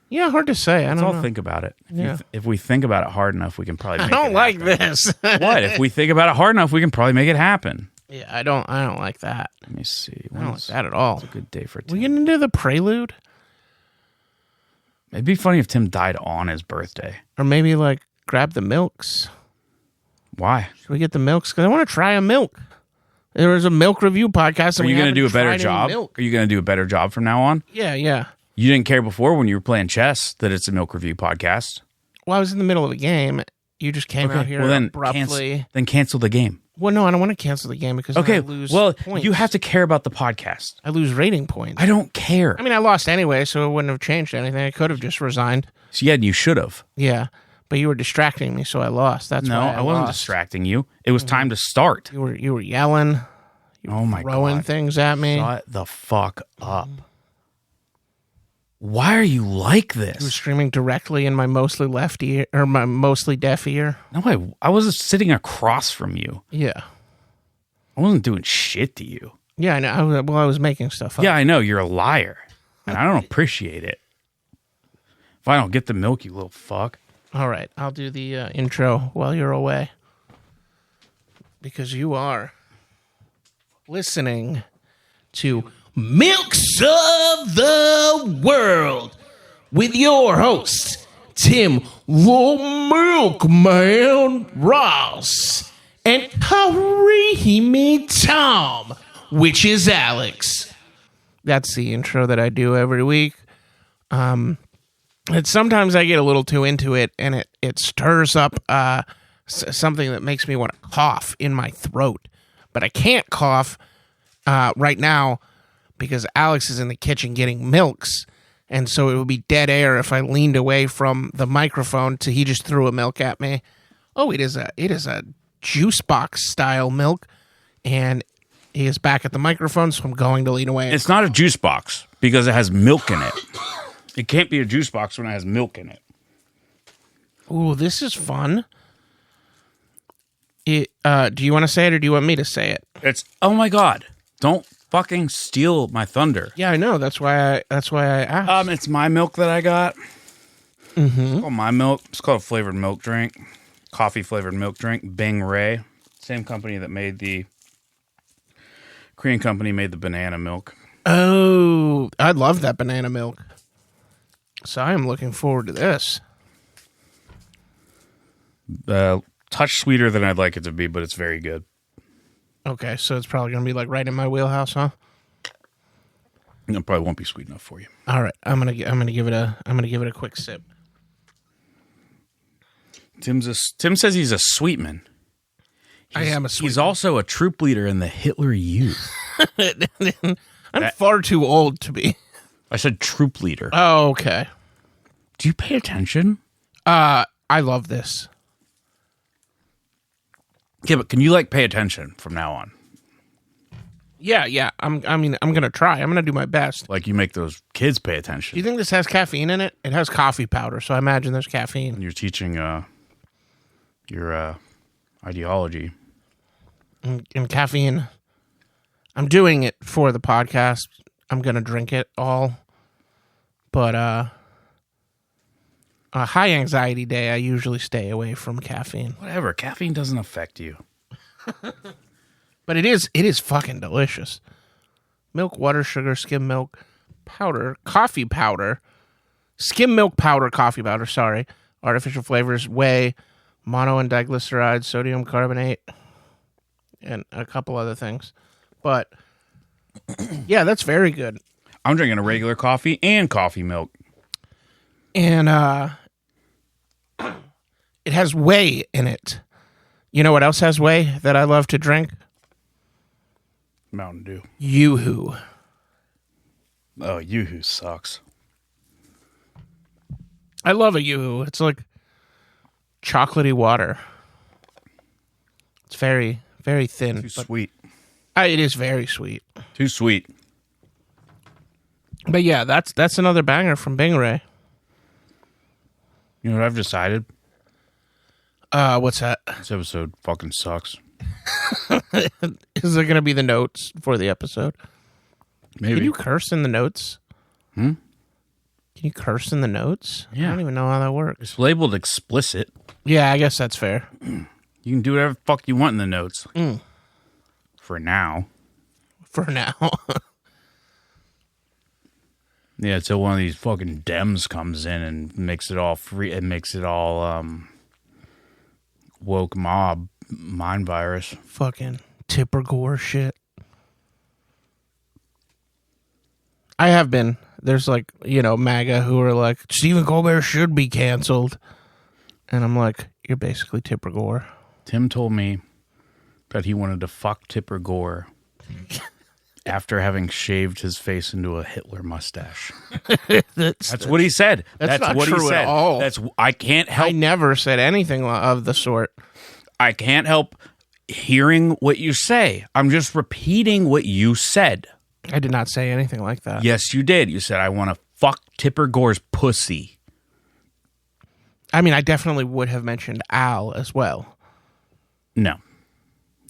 yeah. Hard to say. I Let's don't all know. think about it. Yeah. If we think about it hard enough, we can probably make I don't it like happen. this. What? If we think about it hard enough, we can probably make it happen. Yeah, I don't like that. Let me see. I don't like that at all. It's a good day for We Tim. get into the prelude, It'd be funny if Tim died on his birthday. or maybe like grab the milks. Why? Should we get the milks? Because I want to try a milk. There was a milk review podcast. Are And you going to do a better job? Milk. Are you going to do a better job from now on? Yeah, yeah. You didn't care before when you were playing chess that it's a milk review podcast. Well, I was in the middle of a game. You just came out here well then abruptly. cancel the game. Well, no, I don't want to cancel the game because then Okay, I lose well, points. you have to care about the podcast. I lose rating points. I don't care. I mean, I lost anyway, so it wouldn't have changed anything. I could have just resigned. So, yeah, you should have. Yeah, but you were distracting me, so I lost. That's No, why I wasn't lost. distracting you. It was time to start. You were yelling, Oh my throwing god. things at me. Shut the fuck up. Why are you like You were this? screaming directly in my mostly left ear or my mostly deaf ear. No, I was sitting across from you. Yeah, I wasn't doing shit to you. yeah. I know. I was making stuff up. Yeah, I know. You're a liar. And I don't appreciate it. If I don't get the milk, you little fuck. All right, I'll do the intro while you're away because you are listening to Milks of the World with your host, Tim the Milkman Ross, and Karimi Tom, which is Alex. That's the intro that I do every week. And sometimes I get a little too into it, and it stirs up something that makes me want to cough in my throat. But I can't cough right now because Alex is in the kitchen getting milks, and so it would be dead air if I leaned away from the microphone till he just threw a milk at me. Oh, it is a juice box style milk, and he is back at the microphone, so I'm going to lean away. It's not a juice box because it has milk in it. It can't be a juice box when it has milk in it. Ooh, this is fun. Do you want to say it or do you want me to say it? It's, oh my God. Don't fucking steal my thunder. Yeah, I know. That's why I asked. It's my milk that I got. It's called my milk. It's called a flavored milk drink. Coffee flavored milk drink. Bing Ray. Same company that made the Korean company made the banana milk. Oh, I love that banana milk. So I am looking forward to this. Touch sweeter than I'd like it to be, but it's very good. Okay, so it's probably going to be like right in my wheelhouse, huh? It probably won't be sweet enough for you. All right, I'm gonna give it a quick sip. Tim says he's a sweetman. I am a sweet. He's also a troop leader in the Hitler Youth. I'm far too old to be. I said troop leader. Oh, okay. Do you pay attention? I love this. Yeah, but can you pay attention from now on? Yeah. I'm gonna try. I'm gonna do my best. Like you make those kids pay Do attention. you think this has caffeine in it? It has coffee powder, so I imagine there's caffeine. You're teaching your ideology. And caffeine. I'm doing it for the podcast. I'm gonna drink it all. But a high anxiety day, I usually stay away from caffeine. Whatever. Caffeine doesn't affect you. But it is fucking delicious. Milk, water, sugar, skim milk, powder, coffee powder, skim milk powder, coffee powder, sorry. Artificial flavors, whey, mono and diglyceride, sodium carbonate, and a couple other things. But yeah, that's very good. I'm drinking a regular coffee and coffee milk. And it has whey in it. You know what else has whey that I love to drink? Mountain Dew. Yoo-hoo. Oh, Yoo-hoo sucks. I love a Yoo-hoo. It's like chocolatey water. It's very, very thin. Too But sweet. it is very sweet. Too sweet. But yeah, that's another banger from Bing Ray. You know what I've decided? What's that? This episode fucking sucks. Is there going to be the notes for the episode? Maybe. Can you curse in the notes? Can you curse in the notes? Yeah. I don't even know how that works. It's labeled explicit. Yeah, I guess that's fair. You can do whatever the fuck you want in the notes. For now. For now. Yeah, until one of these fucking Dems comes in and makes it all free and makes it all woke mob mind virus. Fucking Tipper Gore shit. I have been. There's MAGA who are like, Stephen Colbert should be canceled. And I'm like, you're basically Tipper Gore. Tim told me that he wanted to fuck Tipper Gore after having shaved his face into a Hitler mustache. That's what he said. That's not what true he said. at all. I can't help. I never said anything of the sort. I can't help hearing what you say. I'm just repeating what you said. I did not say anything like that. Yes, you did. You said, I want to fuck Tipper Gore's pussy. I mean, I definitely would have mentioned Al as well. No.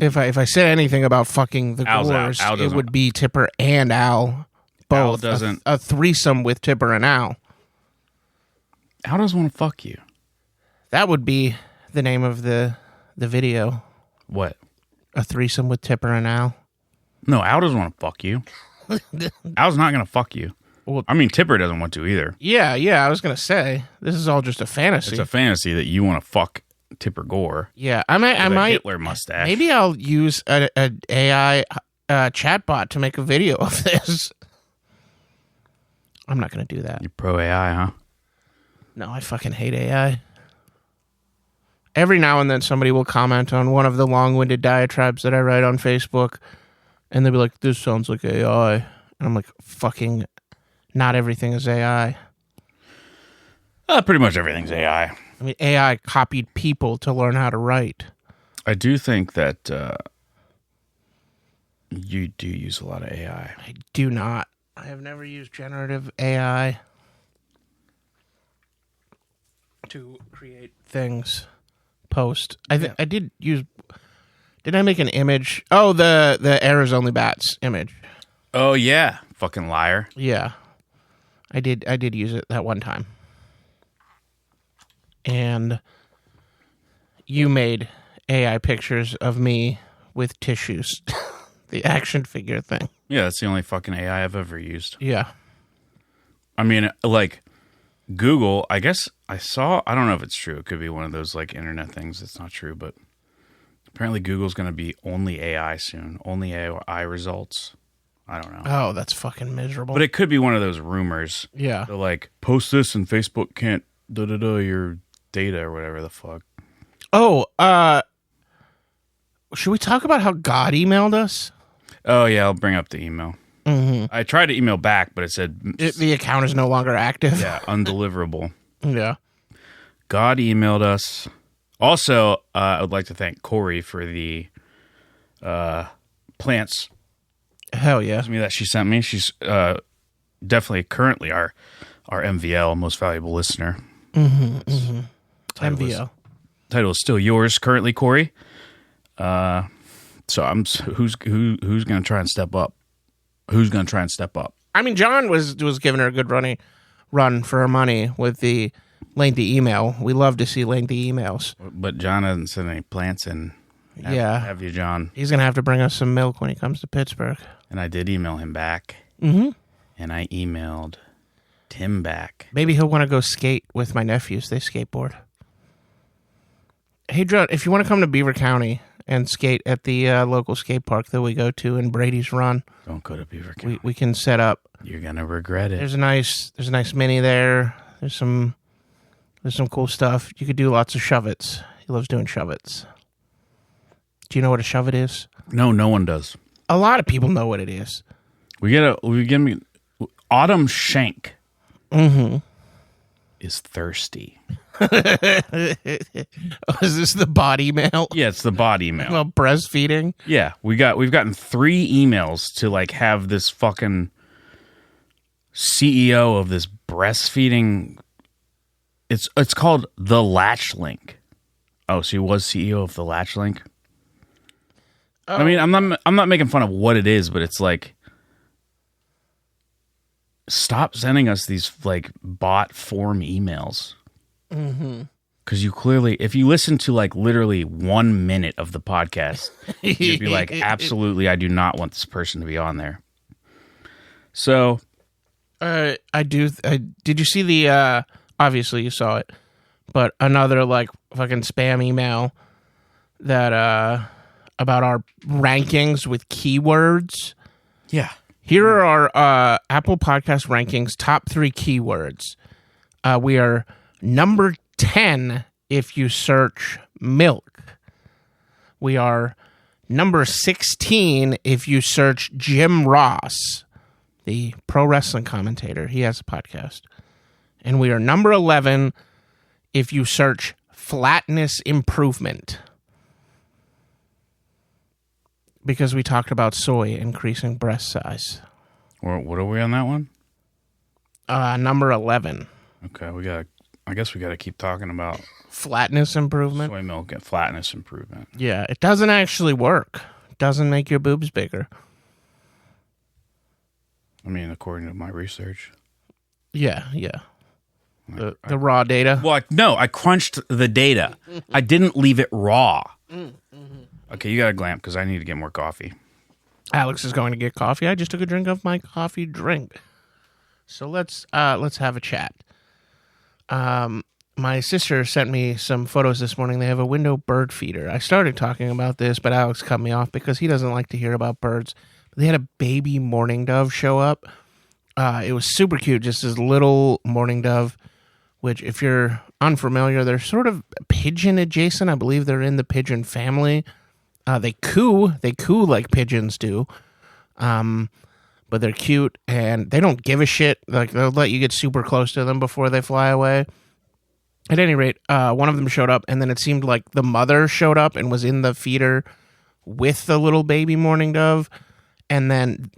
If I said anything about fucking the Al's out. Gores, Al it doesn't- would be Tipper and Al. Both. Al doesn't- A threesome with Tipper and Al. Al doesn't want to fuck you. That would be the name of the video. What? A threesome with Tipper and Al. No, Al doesn't want to fuck you. Al's not going to fuck you. Well- I mean, Tipper doesn't want to either. Yeah, I was going to say. This is all just a fantasy. It's a fantasy that you want to fuck Tipper Gore. Yeah, I with a might. Hitler mustache. Maybe I'll use an AI chatbot to make a video of this. I'm not going to do that. You're pro AI, huh? No, I fucking hate AI. Every now and then somebody will comment on one of the long-winded diatribes that I write on Facebook, and they'll be like, this sounds like AI. And I'm like, fucking, not everything is AI. Pretty much everything's AI. I mean, AI copied people to learn how to write. I do think that you do use a lot of AI. I do not. I have never used generative AI to create things. Post. I did use. Did I make an image? Oh, the Errors Only Bats image. Oh, yeah. Fucking liar. Yeah, I did use it that one time. And you made AI pictures of me with tissues, the action figure thing. Yeah, that's the only fucking AI I've ever used. Yeah. I mean, like, Google, I guess I don't know if it's true. It could be one of those, like, internet things that's not true, but apparently Google's going to be only AI soon. Only AI results. I don't know. Oh, that's fucking miserable. But it could be one of those rumors. Yeah. They're like, post this and Facebook can't your data or whatever the fuck. Oh, should we talk about how God emailed us? Oh, yeah, I'll bring up the email. Mm-hmm. I tried to email back, but it said... The account is no longer active. Yeah, undeliverable. Yeah. God emailed us. Also, I would like to thank Corey for the plants Hell yeah. that she sent me. She's definitely currently our MVL, most valuable listener. MVO. Title is still yours currently, Corey. So who's going to try and step up? Who's going to try and step up? I mean, John was giving her a good run for her money with the lengthy email. We love to see lengthy emails. But John hasn't sent any plants in. Have you, John? He's going to have to bring us some milk when he comes to Pittsburgh. And I did email him back. Mm-hmm. And I emailed Tim back. Maybe he'll want to go skate with my nephews. They skateboard. Hey, John, if you want to come to Beaver County and skate at the local skate park that we go to in Brady's Run, Don't go to Beaver County. we can set up. You're going to regret it. There's a nice mini there. There's some cool stuff. You could do lots of shove-its. He loves doing shove-its. Do you know what a shove-it is? No one does. A lot of people know what it is. We get Autumn Shank. Mm-hmm. Is thirsty. Oh, is this the body mail? Yeah, it's the body email. Well, breastfeeding. Yeah, we've gotten 3 emails to like have this fucking CEO of this breastfeeding. It's called the Latch Link. Oh, so he was CEO of the Latch Link. Oh. I mean, I'm not making fun of what it is, but it's like, stop sending us these like bot form emails. Mm-hmm. Because you clearly, if you listen to like literally 1 minute of the podcast, you'd be like, absolutely, I do not want this person to be on there. So, I do. Did you see the? Obviously, you saw it, but another like fucking spam email that about our rankings with keywords. yeah. Here are our Apple Podcast rankings top 3 keywords. We are number 10 if you search milk. We are Number 16, if you search Jim Ross, the pro wrestling commentator, he has a podcast. And we are number 11 if you search flatness improvement. Because we talked about soy increasing breast size. Or what are we on that one? Number 11. Okay, I guess we gotta keep talking about Flatness improvement. soy milk and flatness improvement. Yeah, it doesn't actually work. It doesn't make your boobs bigger. I mean, according to my research. Yeah. The raw data. Well, I crunched the data. I didn't leave it raw. Okay, you got to glamp because I need to get more coffee. Alex is going to get coffee. I just took a drink of my coffee drink. So let's have a chat. My sister sent me some photos this morning. They have a window bird feeder. I started talking about this, but Alex cut me off because he doesn't like to hear about birds. They had a baby mourning dove show up. It was super cute, just this little mourning dove, which if you're unfamiliar, they're sort of pigeon adjacent. I believe they're in the pigeon family. They coo like pigeons do. But they're cute and they don't give a shit. Like they'll let you get super close to them before they fly away. At any rate, one of them showed up and then it seemed like the mother showed up and was in the feeder with the little baby mourning dove. And then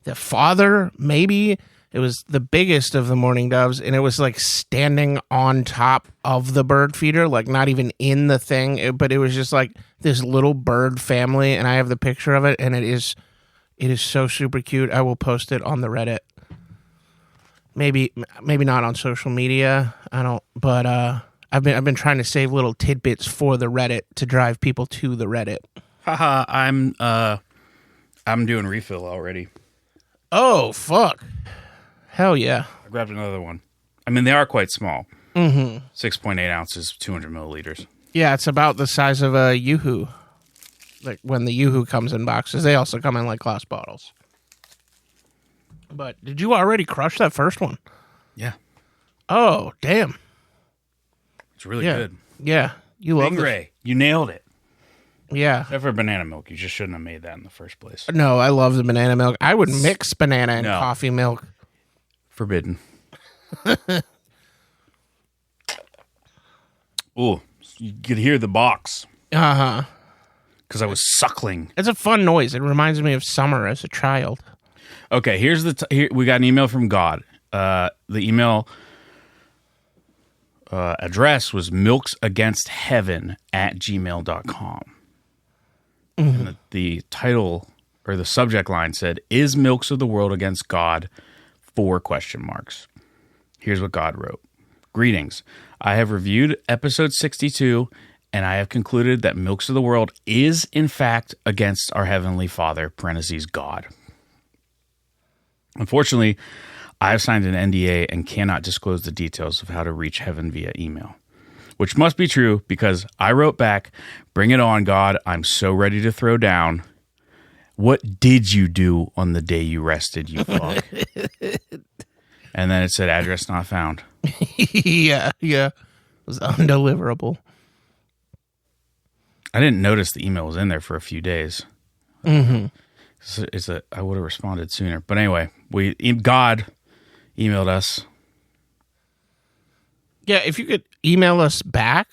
the father, maybe it was the biggest of the mourning doves, and it was like standing on top of the bird feeder, like not even in the thing, but it was just like this little bird family. And I have the picture of it, and it is so super cute. I will post it on the Reddit. Maybe not on social media. I don't, but I've been trying to save little tidbits for the Reddit to drive people to the Reddit. Haha, I'm doing refill already. Oh, fuck. Hell yeah. I grabbed another one. I mean, they are quite small. 6.8 ounces, 200 milliliters. Yeah, it's about the size of a Yoo-Hoo. Like when the Yoo-Hoo comes in boxes, they also come in like glass bottles. But did you already crush that first one? Yeah. Oh, damn. It's really good. Yeah. You love it. Stingray, you nailed it. Yeah. Except for banana milk. You just shouldn't have made that in the first place. No, I love the banana milk. I would mix banana and No. coffee milk. Forbidden. Ooh, you could hear the box. Uh-huh. Because I was suckling. It's a fun noise. It reminds me of summer as a child. Okay, here's here we got an email from God. The email address was milksagainst.heaven@gmail.com. And the title or the subject line said, "Is Milks of the World against God? 4 question marks." Here's what God wrote. "Greetings. I have reviewed episode 62, and I have concluded that Milks of the World is, in fact, against our Heavenly Father, parentheses, God. Unfortunately, I have signed an NDA and cannot disclose the details of how to reach heaven via email. Which must be true because I wrote back, 'Bring it on, God. I'm so ready to throw down. What did you do on the day you rested, you fuck?' And then it said, 'Address not found.'" Yeah. It was undeliverable. I didn't notice the email was in there for a few days. I would have responded sooner. But anyway, God emailed us. Yeah, if you could email us back,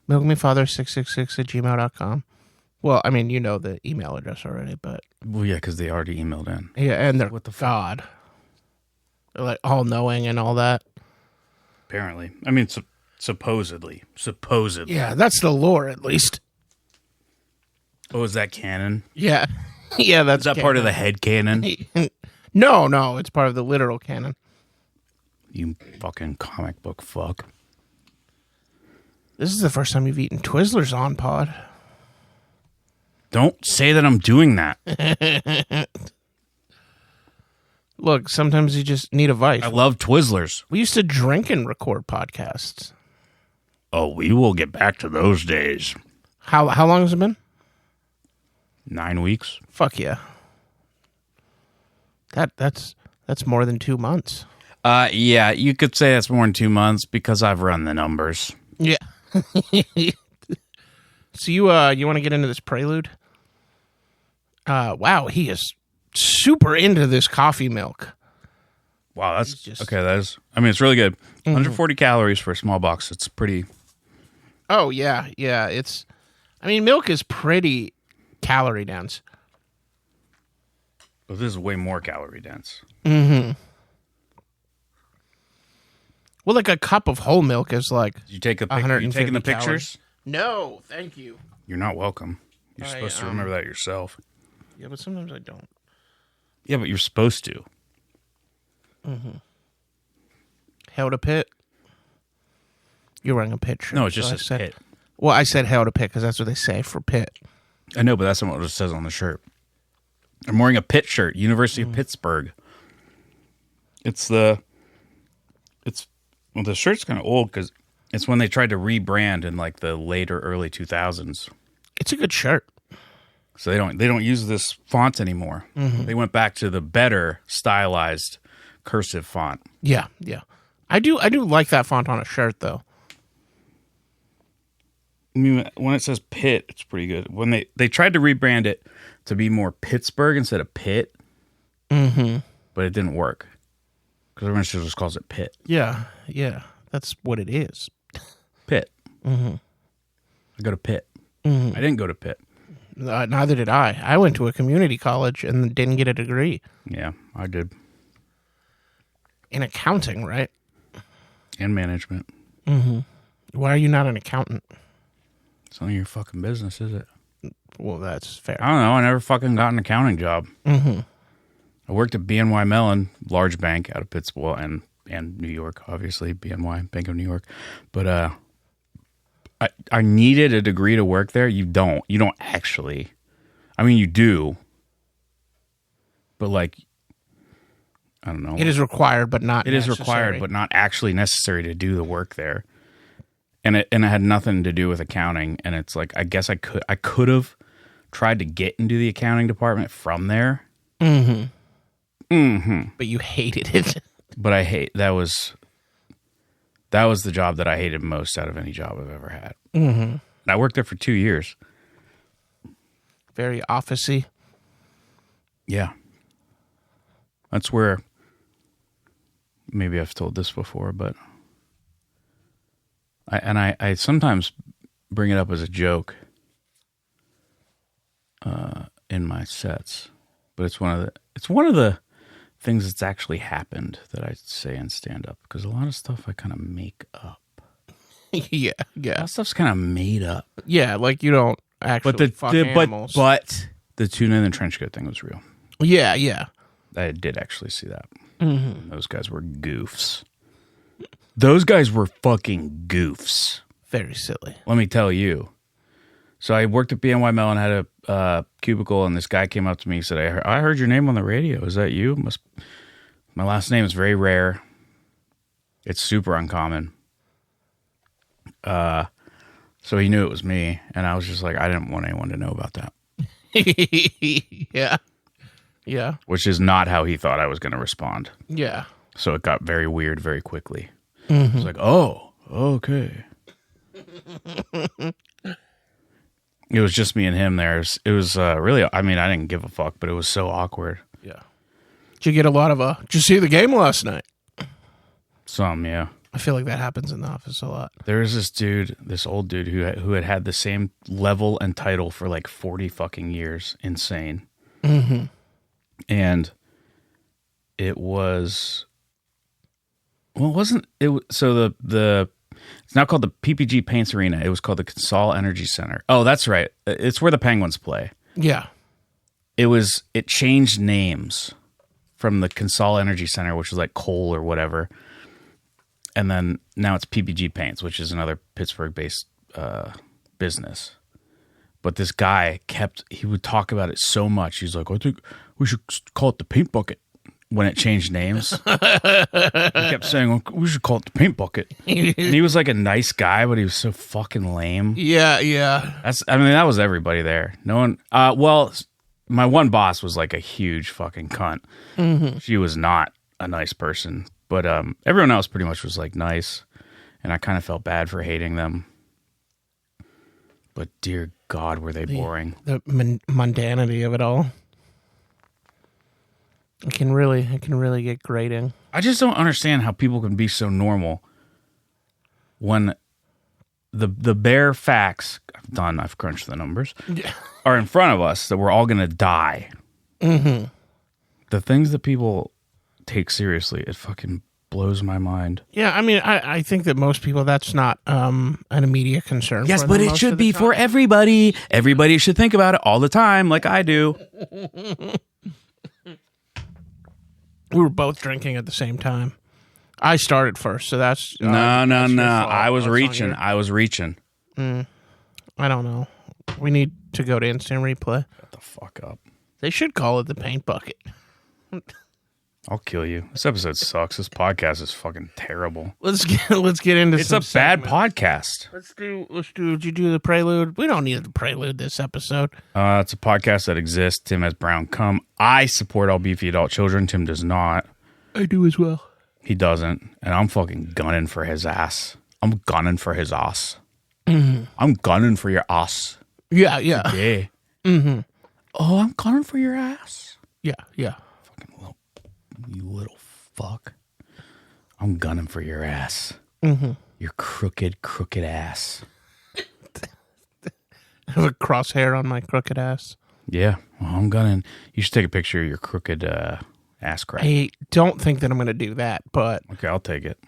milkmefather666@gmail.com. Well, I mean, you know the email address already, but... Well, yeah, because they already emailed in. Yeah, and they're What the fuck? God. They're like all-knowing and all that. Apparently. I mean, supposedly. Yeah, that's the lore, at least. Oh, is that canon? Yeah. Yeah, that's Is that part of the head canon? No, it's part of the literal canon. You fucking comic book fuck. This is the first time you've eaten Twizzlers on pod. Don't say that I'm doing that. Look, sometimes you just need a vice. I love Twizzlers. We used to drink and record podcasts. Oh, we will get back to those days. How long has it been? 9 weeks. Fuck yeah. That's more than 2 months. Yeah, you could say that's more than 2 months because I've run the numbers. Yeah. So you want to get into this prelude? Wow, he is super into this coffee milk. Wow, that's okay. That is, I mean, it's really good. 140 calories for a small box. It's pretty. Oh yeah. Milk is pretty calorie dense. But this is way more calorie dense. Well, like a cup of whole milk is like. Did you take a picture? You taking the pictures? No, thank you. You're not welcome. You're supposed to remember that yourself. Yeah, but sometimes I don't. Yeah, but you're supposed to. Hail to Pit. You're wearing a Pit shirt. No, it just says Pit. Well, I said Hail to Pit because that's what they say for Pitt. I know, but that's not what it says on the shirt. I'm wearing a Pitt shirt, University of Pittsburgh. The shirt's kind of old because it's when they tried to rebrand in like the late or early 2000s. It's a good shirt. So they don't use this font anymore. They went back to the better stylized cursive font. Yeah. I do like that font on a shirt though. I mean, when it says Pitt, it's pretty good. When they tried to rebrand it to be more Pittsburgh instead of Pitt, but it didn't work because everyone just calls it Pitt. Yeah, that's what it is. Pitt. I go to Pitt. I didn't go to Pitt. Neither did I. I went to a community college and didn't get a degree. Yeah, I did. In accounting, right? And management. Why are you not an accountant? It's none of your fucking business, is it? Well, that's fair. I don't know. I never fucking got an accounting job. I worked at BNY Mellon, large bank out of Pittsburgh and New York, obviously, BNY, Bank of New York. But I needed a degree to work there. You don't actually. I mean, you do. But like, I don't know. It is required, but not It is required, but not actually necessary to do the work there. And it had nothing to do with accounting. And it's like, I guess I could have tried to get into the accounting department from there. But you hated it. But that was the job that I hated most out of any job I've ever had. And I worked there for 2 years. Very office-y. Yeah. That's where, maybe I've told this before, but I sometimes bring it up as a joke in my sets, but it's one of the things that's actually happened that I say in stand up, because a lot of stuff I kind of make up. Yeah. A lot of stuff's kind of made up. Yeah, like you don't actually fuck animals. But the tuna in the trench coat thing was real. Yeah. I did actually see that. Those guys were goofs. Those guys were fucking goofs. Very silly. Let me tell you. So I worked at BNY Mellon, had a cubicle, and this guy came up to me and said, I heard your name on the radio. Is that you? My last name is very rare. It's super uncommon. So he knew it was me, and I was just like, I didn't want anyone to know about that. Yeah. Which is not how he thought I was going to respond. Yeah. So it got very weird very quickly. It was like, oh, okay. It was just me and him there. It was really, I mean, I didn't give a fuck, but it was so awkward. Yeah. Did you get a lot of did you see the game last night? Some, yeah. I feel like that happens in the office a lot. There was this old dude who had the same level and title for like 40 fucking years. Insane. And it was, well, it wasn't, so the it's now called the PPG Paints Arena. It was called the Consol Energy Center. Oh, that's right. It's where the Penguins play. Yeah. It changed names from the Consol Energy Center, which was like Cole or whatever. And then now it's PPG Paints, which is another Pittsburgh-based business. But this guy he would talk about it so much. He's like, I think we should call it the Paint Bucket when it changed names. He kept saying, we should call it the Paint Bucket. And he was like a nice guy, but he was so fucking lame. Yeah. That was everybody there. No one, well, my one boss was like a huge fucking cunt. She was not a nice person. But everyone else pretty much was like nice. And I kind of felt bad for hating them. But dear God, were they boring. The mundanity of it all. It can really get grating. I just don't understand how people can be so normal when the bare facts, I've crunched the numbers, are in front of us that we're all going to die. Mm-hmm. The things that people take seriously, it fucking blows my mind. Yeah, I mean, I think that most people, that's not an immediate concern. Yes, for but them it most should of the be time. for everybody. Everybody should think about it all the time, like I do. We were both drinking at the same time. I started first, so that's... No. that's your fault. I was That's on reaching. you. I was reaching. I don't know. We need to go to instant replay. Shut the fuck up. They should call it the paint bucket. I'll kill you. This episode sucks. This podcast is fucking terrible. Let's get into It's some a bad segments. podcast. Let's do. Did you do the prelude? We don't need the prelude this episode. It's a podcast that exists. Tim has brown cum. I support all beefy adult children. Tim does not. I do as well. He doesn't. And I'm fucking gunning for his ass. I'm gunning for his ass. I'm gunning for your ass. Yeah. Yeah. Mm-hmm. Oh, I'm gunning for your ass. Yeah. Fucking you little fuck. I'm gunning for your ass. Mm-hmm. Your crooked ass. I have a crosshair on my crooked ass. Yeah. Well, I'm gunning. You should take a picture of your crooked ass crack. I don't think that I'm going to do that, but Okay, I'll take it.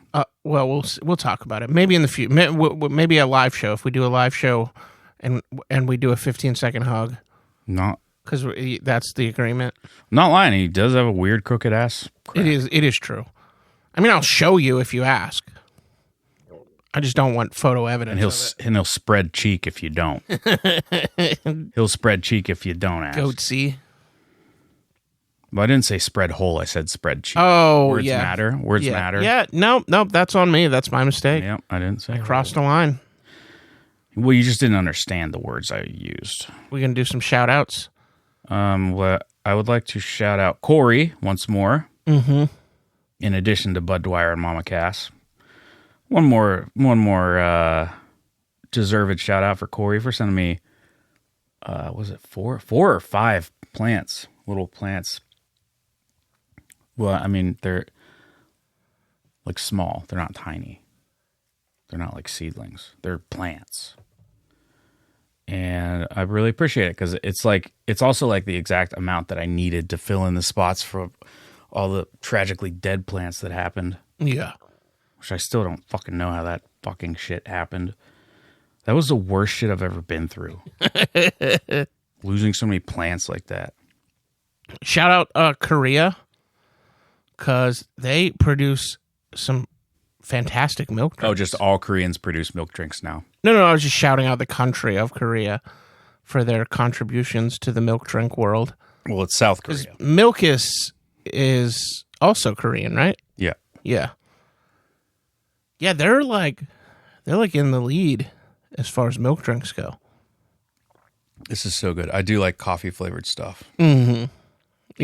well, we'll talk about it. Maybe in the future. Maybe a live show. If we do a live show, and we do a 15-second hug, Not because that's the agreement. not lying. He does have a weird crooked ass crack. It is true. I mean, I'll show you if you ask. I just don't want photo evidence. And he'll spread cheek if you don't. He'll spread cheek if you don't ask. Goatsy. Well, I didn't say spread hole. I said spread cheek. Oh, Words yeah. matter. Words Yeah. matter. Yeah. No, that's on me. That's my mistake. Yep, I didn't say. Crossed the line. Well, you just didn't understand the words I used. We're going to do some shout outs. Well, I would like to shout out Corey once more. Mm-hmm. In addition to Bud Dwyer and Mama Cass. One more deserved shout out for Corey for sending me, was it four or five plants, little plants. Well, I mean, they're like small. They're not tiny. They're not like seedlings. They're plants. And I really appreciate it because it's also like the exact amount that I needed to fill in the spots for all the tragically dead plants that happened. Yeah. Which I still don't fucking know how that fucking shit happened. That was the worst shit I've ever been through. Losing so many plants like that. Shout out Korea, because they produce some fantastic milk drinks. Oh, just all Koreans produce milk drinks now. No, I was just shouting out the country of Korea for their contributions to the milk drink world. Well, it's South Korea. Milkis is also Korean, right? Yeah. Yeah. Yeah, they're like in the lead as far as milk drinks go. This is so good. I do like coffee flavored stuff. You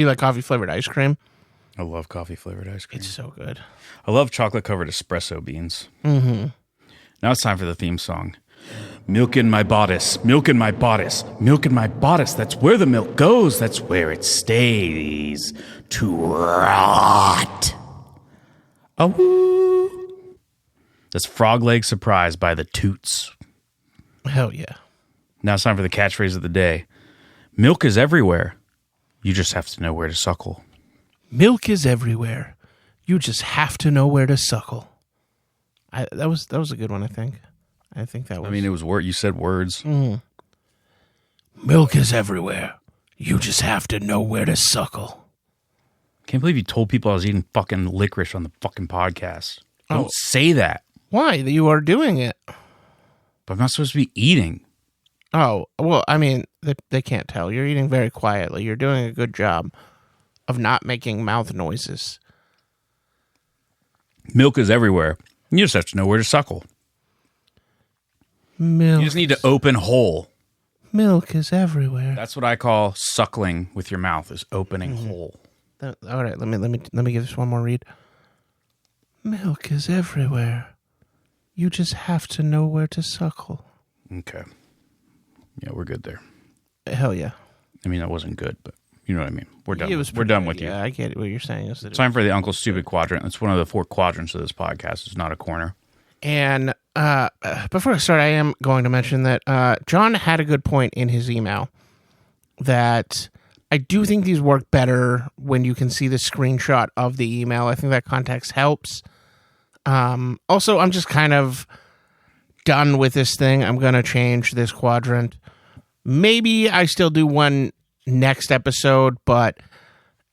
like coffee flavored ice cream? I love coffee flavored ice cream. It's so good. I love chocolate covered espresso beans. Mm-hmm. Now it's time for the theme song. Milk in my bodice, milk in my bodice, milk in my bodice. That's where the milk goes. That's where it stays to rot. Oh, that's Frog Leg Surprise by the Toots. Hell yeah. Now it's time for the catchphrase of the day. Milk is everywhere. You just have to know where to suckle. Milk is everywhere. You just have to know where to suckle. That was a good one, I think. I think that was. I mean, it was word. You said words. Milk is everywhere. You just have to know where to suckle. Can't believe you told people I was eating fucking licorice on the fucking podcast. Don't say that. Why? You are doing it. But I'm not supposed to be eating. Oh, well, I mean, they can't tell. You're eating very quietly. You're doing a good job of not making mouth noises. Milk is everywhere. You just have to know where to suckle. Milk. You just need to open hole. Milk is everywhere. That's what I call suckling with your mouth, is opening hole. All right, let me give this one more read. Milk is everywhere. You just have to know where to suckle. Okay. Yeah, we're good there. Hell yeah. I mean, that wasn't good, but you know what I mean. We're done. It was We're done with you. Yeah, I get what you're saying. Is that Time for the Uncle Stupid Quadrant. It's one of the 4 quadrants of this podcast. It's not a corner. And before I start, I am going to mention that John had a good point in his email that I do think these work better when you can see the screenshot of the email. I think that context helps. Also, I'm just kind of done with this thing. I'm going to change this quadrant. Maybe I still do one next episode, but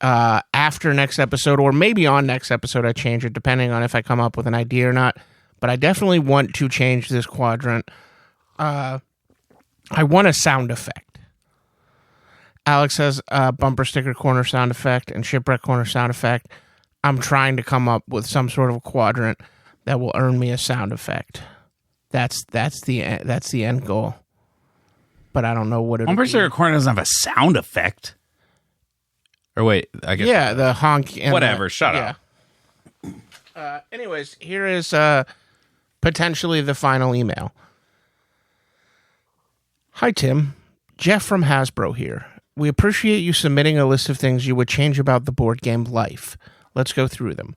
after next episode, or maybe on next episode, I change it depending on if I come up with an idea or not. But I definitely want to change this quadrant. I want a sound effect. Alex has a bumper sticker corner sound effect and shipwreck corner sound effect. I'm trying to come up with some sort of a quadrant that will earn me a sound effect. That's the end goal. But I don't know what it. Bumper sticker corner doesn't have a sound effect. Or wait, I guess. Yeah, the honk. And whatever. Shut up. Anyways, here is potentially the final email. Hi, Tim. Jeff from Hasbro here. We appreciate you submitting a list of things you would change about the board game Life. Let's go through them.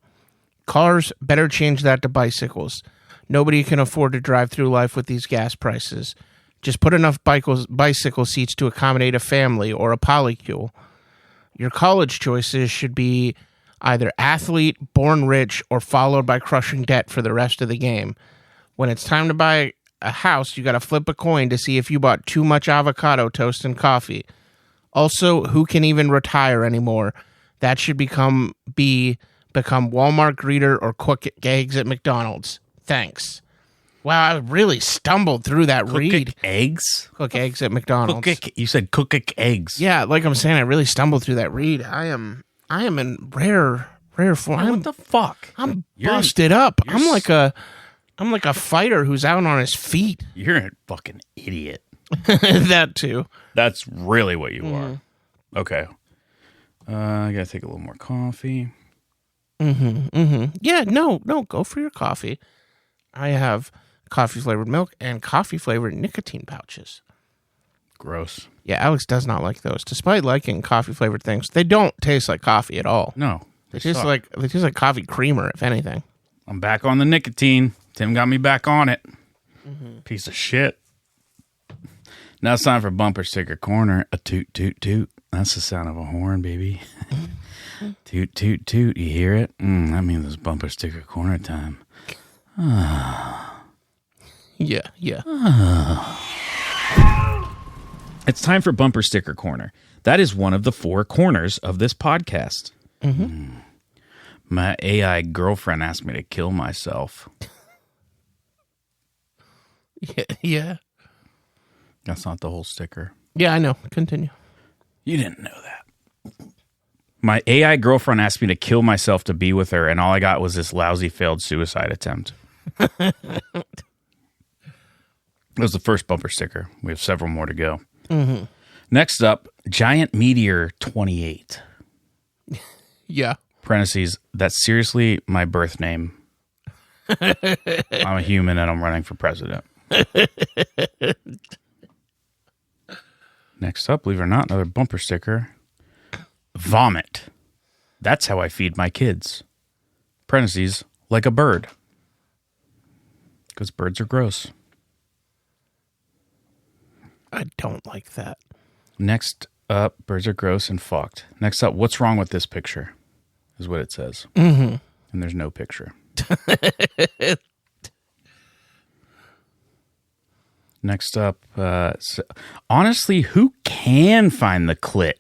Cars, better change that to bicycles. Nobody can afford to drive through life with these gas prices. Just put enough bicycle seats to accommodate a family or a polycule. Your college choices should be either athlete, born rich, or followed by crushing debt for the rest of the game. When it's time to buy a house, you got to flip a coin to see if you bought too much avocado toast and coffee. Also, who can even retire anymore? That should become Walmart greeter or cook eggs at McDonald's. Thanks. Wow, I really stumbled through that read. Eggs? Cook eggs at McDonald's. You said cook eggs. Yeah, like I'm saying, I really stumbled through that read. I am in rare form. What the fuck? I'm busted up. I'm like a fighter who's out on his feet. You're a fucking idiot. That too. That's really what you are. Okay. I gotta take a little more coffee. Yeah, no, go for your coffee. I have coffee-flavored milk and coffee-flavored nicotine pouches. Gross. Yeah, Alex does not like those. Despite liking coffee-flavored things, they don't taste like coffee at all. No. They taste like coffee creamer, if anything. I'm back on the nicotine. Tim got me back on it. Piece of shit. Now it's time for Bumper Sticker Corner. A toot, toot, toot. That's the sound of a horn, baby. Toot, toot, toot. You hear it? That means it's Bumper Sticker Corner time. Yeah. It's time for Bumper Sticker Corner. That is one of the 4 corners of this podcast. My AI girlfriend asked me to kill myself. Yeah. That's not the whole sticker. Yeah, I know. Continue. You didn't know that. My AI girlfriend asked me to kill myself to be with her, and all I got was this lousy failed suicide attempt. That was the first bumper sticker. We have several more to go. Next up, Giant Meteor 28. Yeah. Parentheses, that's seriously my birth name. I'm a human and I'm running for president. Next up, believe it or not, another bumper sticker. Vomit. That's how I feed my kids. Parentheses, like a bird. Because birds are gross. I don't like that. Next up, birds are gross and fucked. Next up, what's wrong with this picture? Is what it says. And there's no picture. Next up, honestly, who can find the clit?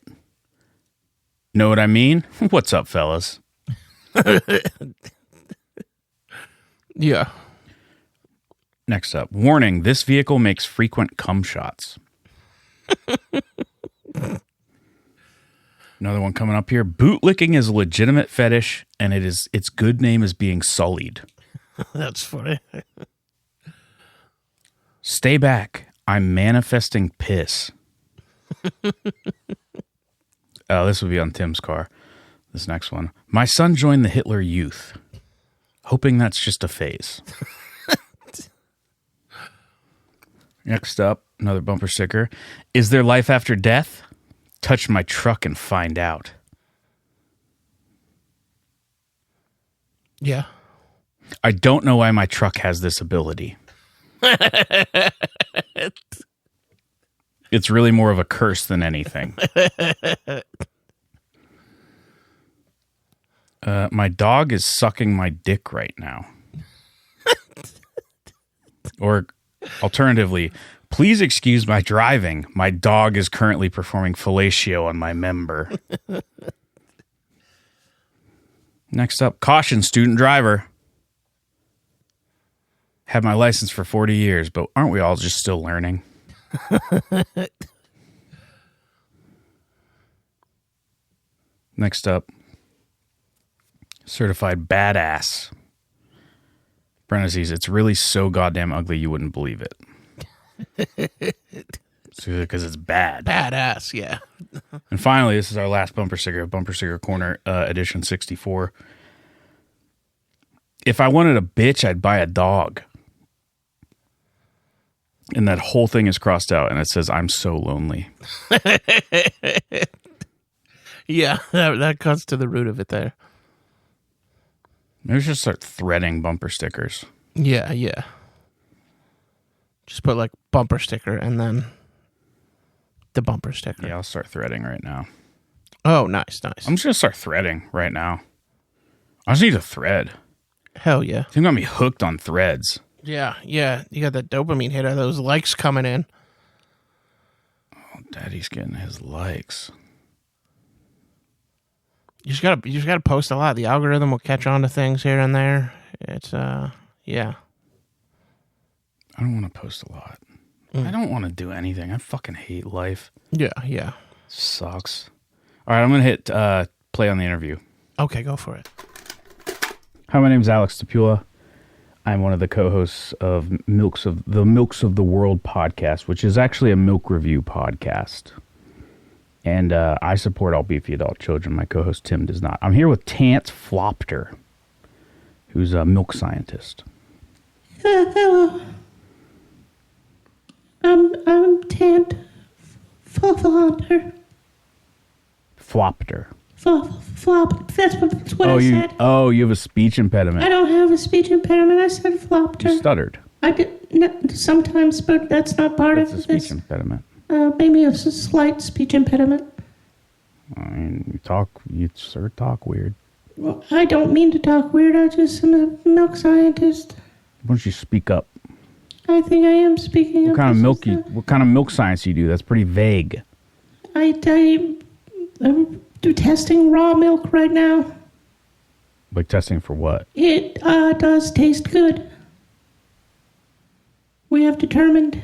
Know what I mean? What's up, fellas? Yeah. Next up, warning, this vehicle makes frequent cum shots. Another one coming up here. Bootlicking is a legitimate fetish, and its good name is being sullied. That's funny. Stay back. I'm manifesting piss. Oh, this would be on Tim's car. This next one. My son joined the Hitler Youth. Hoping that's just a phase. Next up, Another bumper sticker. Is there life after death? Touch my truck and find out. Yeah. I don't know why my truck has this ability. It's really more of a curse than anything. My dog is sucking my dick right now. Or alternatively, please excuse my driving. My dog is currently performing fellatio on my member. Next up, caution, student driver. Had my license for 40 years, but aren't we all just still learning? Next up, certified badass. Parentheses, it's really so goddamn ugly you wouldn't believe it. Because it's bad. Badass, yeah. And finally, this is our last bumper sticker corner, edition 64. If I wanted a bitch, I'd buy a dog. And that whole thing is crossed out, and it says, I'm so lonely. Yeah, that cuts to the root of it there. Maybe we should start threading bumper stickers. Yeah. Just put like bumper sticker and then the bumper sticker. Yeah, I'll start threading right now. Oh, nice. I'm just going to start threading right now. I just need a thread. Hell yeah. You got me hooked on threads. Yeah. You got that dopamine hit of those likes coming in. Oh, Daddy's getting his likes. You just gotta post a lot. The algorithm will catch on to things here and there. It's yeah. I don't want to post a lot. I don't want to do anything. I fucking hate life. Yeah. Sucks. All right, I'm gonna hit play on the interview. Okay, go for it. Hi, my name's Alex Tapula. I'm one of the co-hosts of the Milks of the World podcast, which is actually a milk review podcast. And I support all beefy adult children. My co-host Tim does not. I'm here with Tant Flopter, who's a milk scientist. Hello. I'm Tant Flopter. Flopter. Flop. That's what I said. You have a speech impediment. I don't have a speech impediment. I said Flopter. You stuttered. I did sometimes, but that's not part That's of a speech this. impediment. Maybe a slight speech impediment. I mean, you sort of talk weird. Well, I don't mean to talk weird. I just am a milk scientist. Why don't you speak up? I think I am speaking What up. kind of milk science you do? That's pretty vague. I'm testing raw milk right now. Like testing for what? It does taste good. We have determined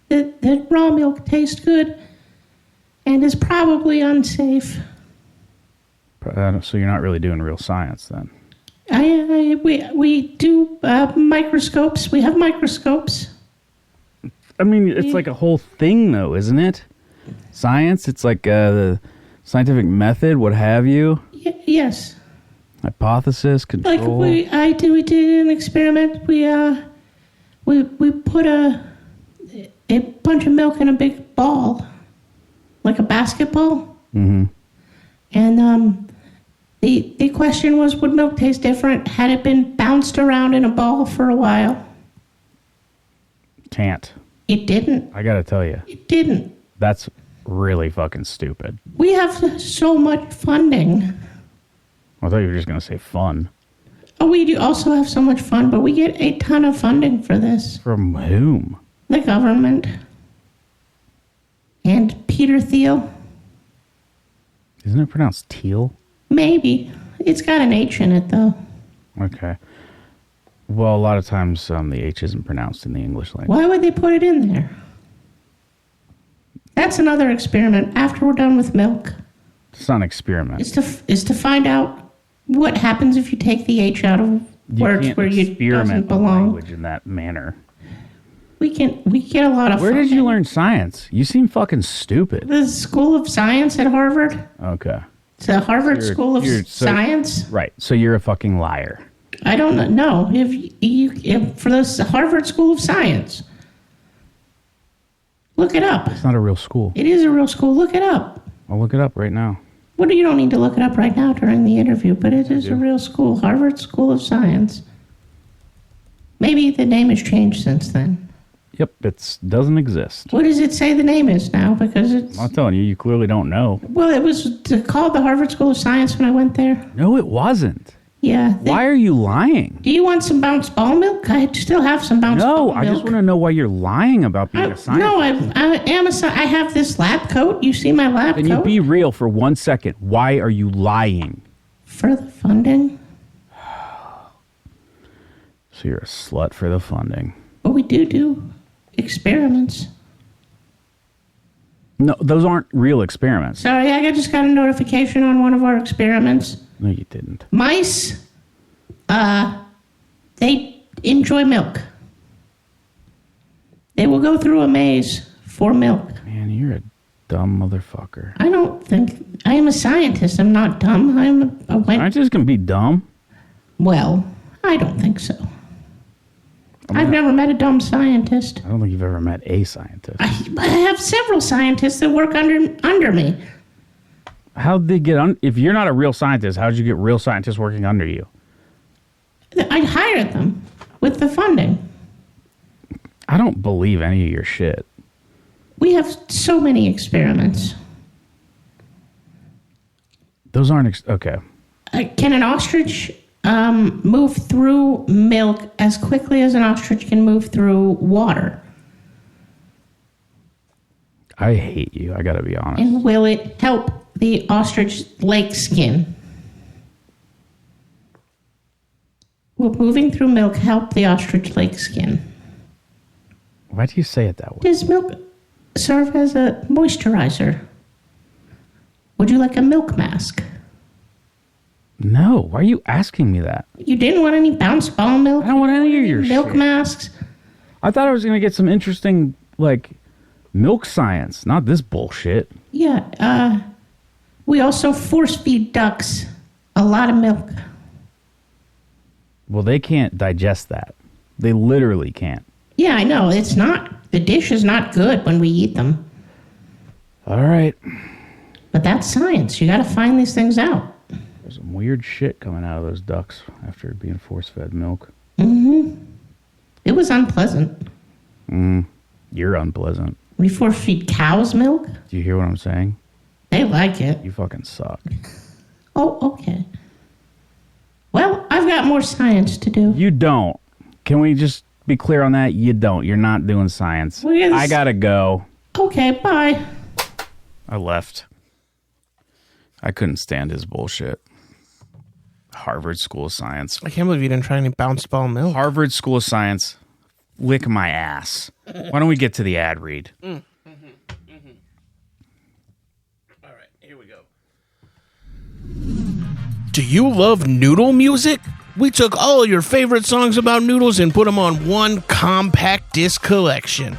that raw milk tastes good and is probably unsafe. So you're not really doing real science then? We do microscopes. We have microscopes. I mean, it's like a whole thing, though, isn't it? Science. It's like the scientific method, what have you. Yes. Hypothesis, control. We did an experiment. We put a bunch of milk in a big ball, like a basketball. Mm-hmm. And the question was, would milk taste different had it been bounced around in a ball for a while? Can't. It didn't. I gotta tell you. It didn't. That's really fucking stupid. We have so much funding. I thought you were just gonna say fun. Oh, we do also have so much fun, but we get a ton of funding for this. From whom? The government. And Peter Thiel. Isn't it pronounced teal? Maybe. It's got an H in it, though. Okay. Well, a lot of times the H isn't pronounced in the English language. Why would they put it in there? That's another experiment after we're done with milk. It's not an experiment. Is to find out what happens if you take the H out of words where you doesn't experiment belong. language in that manner. We get a lot of Where funding. did you learn science? You seem fucking stupid. The School of Science at Harvard. Okay. It's the Harvard School of Science. Right. So you're a fucking liar. I don't know. If for the Harvard School of Science. Look it up. It's not a real school. It is a real school. Look it up. I'll look it up right now. Well, you don't need to look it up right now during the interview, but it is a real school. Harvard School of Science. Maybe the name has changed since then. Yep, it doesn't exist. What does it say the name is now? Because it's... I'm telling you clearly don't know. Well, it was called the Harvard School of Science when I went there. No, it wasn't. Yeah. Why are you lying? Do you want some Bounce Ball milk? I still have some Bounce Ball milk. No, I just want to know why you're lying about being a scientist. No, I am I have this lab coat. You see my lab Can coat? you be real for 1 second? Why are you lying? For the funding. So you're a slut for the funding. But we do experiments. No, those aren't real experiments. Sorry, I just got a notification on one of our experiments. No, you didn't. Mice, they enjoy milk. They will go through a maze for milk. Man, you're a dumb motherfucker. I don't think... I am a scientist. I'm not dumb. Scientists can be dumb. Well, I don't think so. I've never met a dumb scientist. I don't think you've ever met a scientist. I have several scientists that work under me. How'd they get on? If you're not a real scientist, how'd you get real scientists working under you? I hired them with the funding. I don't believe any of your shit. We have so many experiments. Those aren't... okay. Can an ostrich move through milk as quickly as an ostrich can move through water? I hate you. I gotta be honest. And will it help the ostrich lake skin? Will moving through milk help the ostrich lake skin? Why do you say it that way? Does milk serve as a moisturizer? Would you like a milk mask? No. Why are you asking me that? You didn't want any bounce ball milk? I don't want any of your milk shit. masks? I thought I was gonna get some interesting, milk science, not this bullshit. Yeah, we also force feed ducks a lot of milk. Well, they can't digest that. They literally can't. Yeah, I know. The dish is not good when we eat them. All right. But that's science. You gotta find these things out. There's some weird shit coming out of those ducks after being force-fed milk. Mm-hmm. It was unpleasant. You're unpleasant. We force feed cows milk? Do you hear what I'm saying? They like it. You fucking suck. Oh, okay. Well, I've got more science to do. You don't. Can we just be clear on that? You don't. You're not doing science. Well, yes. I gotta go. Okay, bye. I left. I couldn't stand his bullshit. Harvard School of Science. I can't believe you didn't try any bounce ball milk. Harvard School of Science. Lick my ass. Why don't we get to the ad read? All right, here we go. Do you love noodle music? We took all your favorite songs about noodles and put them on one compact disc collection.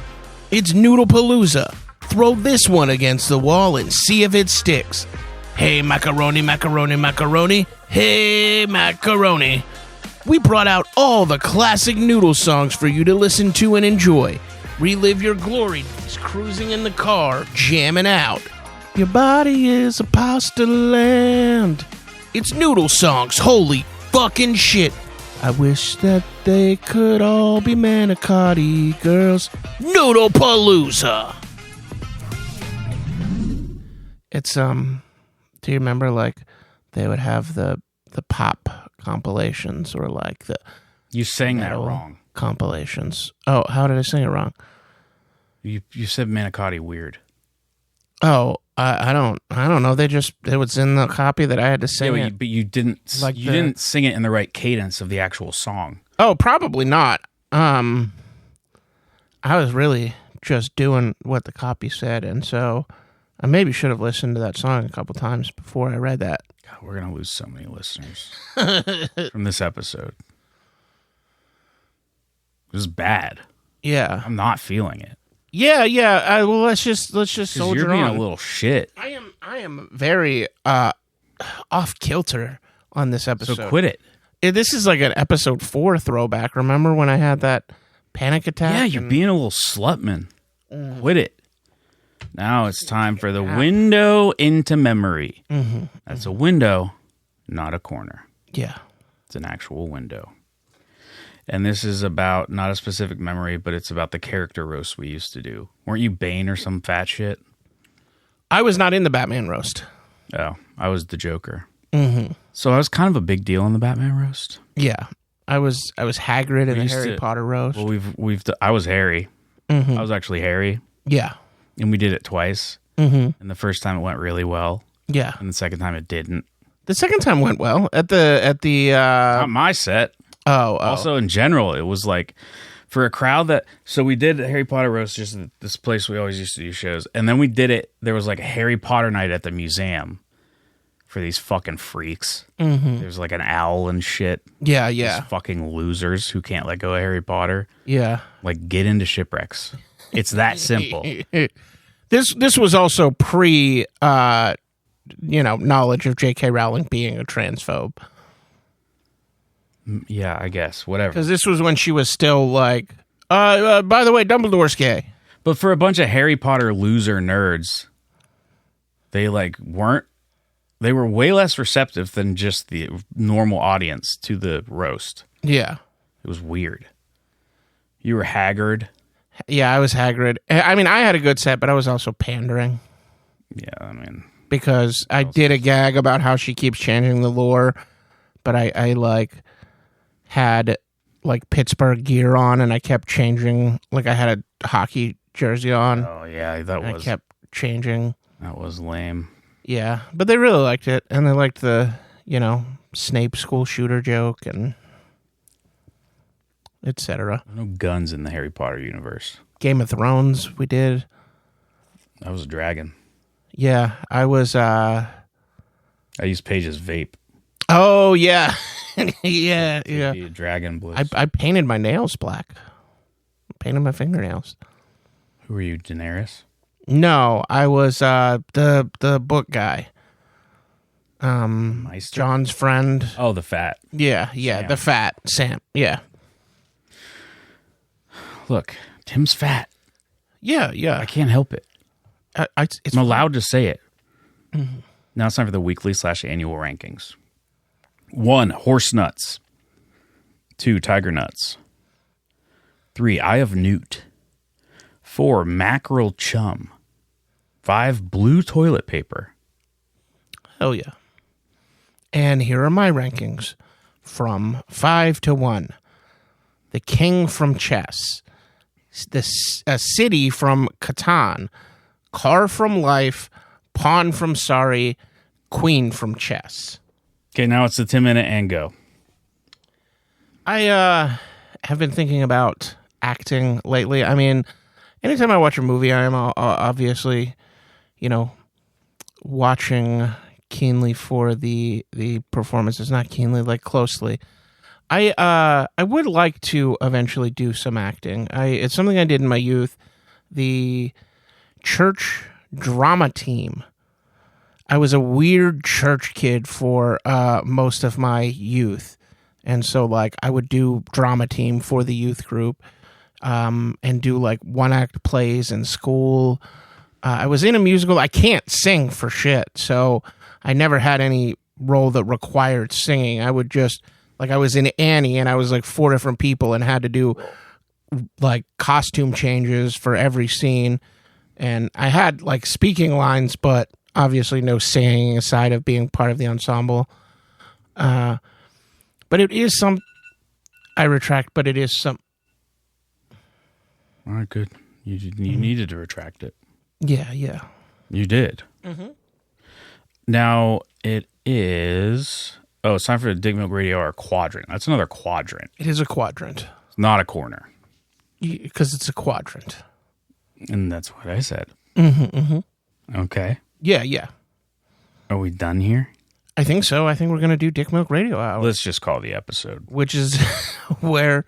It's Noodlepalooza. Throw this one against the wall and see if it sticks. Hey, macaroni, macaroni, macaroni. Hey, macaroni. We brought out all the classic noodle songs for you to listen to and enjoy. Relive your glory days cruising in the car, jamming out. Your body is a pasta land. It's noodle songs, holy fucking shit. I wish that they could all be manicotti girls. Noodlepalooza. It's, do you remember, they would have the pop compilations or, the... You sang that wrong. Compilations. Oh, how did I sing it wrong? You said manicotti weird. Oh, I don't know. It was in the copy that I had to sing it. But you didn't didn't sing it in the right cadence of the actual song. Oh, probably not. I was really just doing what the copy said, and so I maybe should have listened to that song a couple times before I read that. God, we're gonna lose so many listeners from this episode. This is bad. Yeah, I'm not feeling it. Yeah. Well, let's just soldier you're being on. a little shit. I am very off kilter on this episode. So quit it. This is like an episode 4 throwback. Remember when I had that panic attack? Yeah, you're being a little slutman. Quit it. Now it's time for the window into memory. That's a window, not a corner. Yeah. It's an actual window. And this is about not a specific memory, but it's about the character roast we used to do. Weren't you Bane or some fat shit? I was not in the Batman roast. Oh, I was the Joker. Mm-hmm. So I was kind of a big deal in the Batman roast. Yeah. I was Hagrid in the Harry Potter roast. Well, I was Harry. I was actually Harry. Yeah. And we did it twice. And the first time it went really well. Yeah. And the second time it didn't. The second time went well at the Not my set. Oh. Also, in general, it was like for a crowd that. So we did Harry Potter roast just at this place we always used to do shows, and then we did it. There was like a Harry Potter night at the museum for these fucking freaks. There's like an owl and shit. Yeah. These fucking losers who can't let go of Harry Potter. Yeah. Like get into shipwrecks. It's that simple. This was also pre knowledge of J.K. Rowling being a transphobe. Yeah, I guess whatever. Because this was when she was still like, by the way, Dumbledore's gay. But for a bunch of Harry Potter loser nerds, they weren't. They were way less receptive than just the normal audience to the roast. Yeah, it was weird. You were Hagrid. Yeah, I was Hagrid. I mean, I had a good set, but I was also pandering. Yeah, I mean, because I did a gag about how she keeps changing the lore, but I had Pittsburgh gear on, and I kept changing. Like I had a hockey jersey on. Oh yeah, I kept changing. That was lame. Yeah, but they really liked it, and they liked the Snape school shooter joke and etc. No guns in the Harry Potter universe. Game of Thrones, we did. I was a dragon. Yeah, I was. I used Paige's vape. Oh yeah, yeah. Dragon bliss. I painted my nails black. Painted my fingernails. Who were you, Daenerys? No, I was the book guy. Meister? John's friend. Oh, the fat. Yeah, Sam. the fat Sam. Yeah. Look, Tim's fat. Yeah. I can't help it. I'm allowed to say it. Mm-hmm. Now it's time for the weekly/annual rankings. 1, horse nuts. 2, tiger nuts. 3, eye of newt. 4, mackerel chum. 5, blue toilet paper. Hell yeah. And here are my rankings from 5 to 1. The king from chess. A city from Catan. Car from life. Pawn from sorry. Queen from chess. Okay, now it's the 10-minute and go. I have been thinking about acting lately. I mean, anytime I watch a movie, I am obviously, watching keenly for the performances, not keenly, like closely. I would like to eventually do some acting. It's something I did in my youth. The church drama team. I was a weird church kid for most of my youth. And so, I would do drama team for the youth group and do, one-act plays in school. I was in a musical. I can't sing for shit, so I never had any role that required singing. I would just, I was in Annie, and I was, 4 different people and had to do, costume changes for every scene. And I had, speaking lines, but obviously no singing aside of being part of the ensemble. But it is some... I retract, but it is some... All right, good. You needed to retract it. Yeah. You did. Mm-hmm. Now, it is... Oh, it's time for the Dick Milk Radio Hour quadrant. That's another quadrant. It is a quadrant. It's not a corner. Because it's a quadrant. And that's what I said. Mm-hmm. Okay. Yeah. Are we done here? I think so. I think we're going to do Dick Milk Radio Hour. Let's just call the episode. Which is where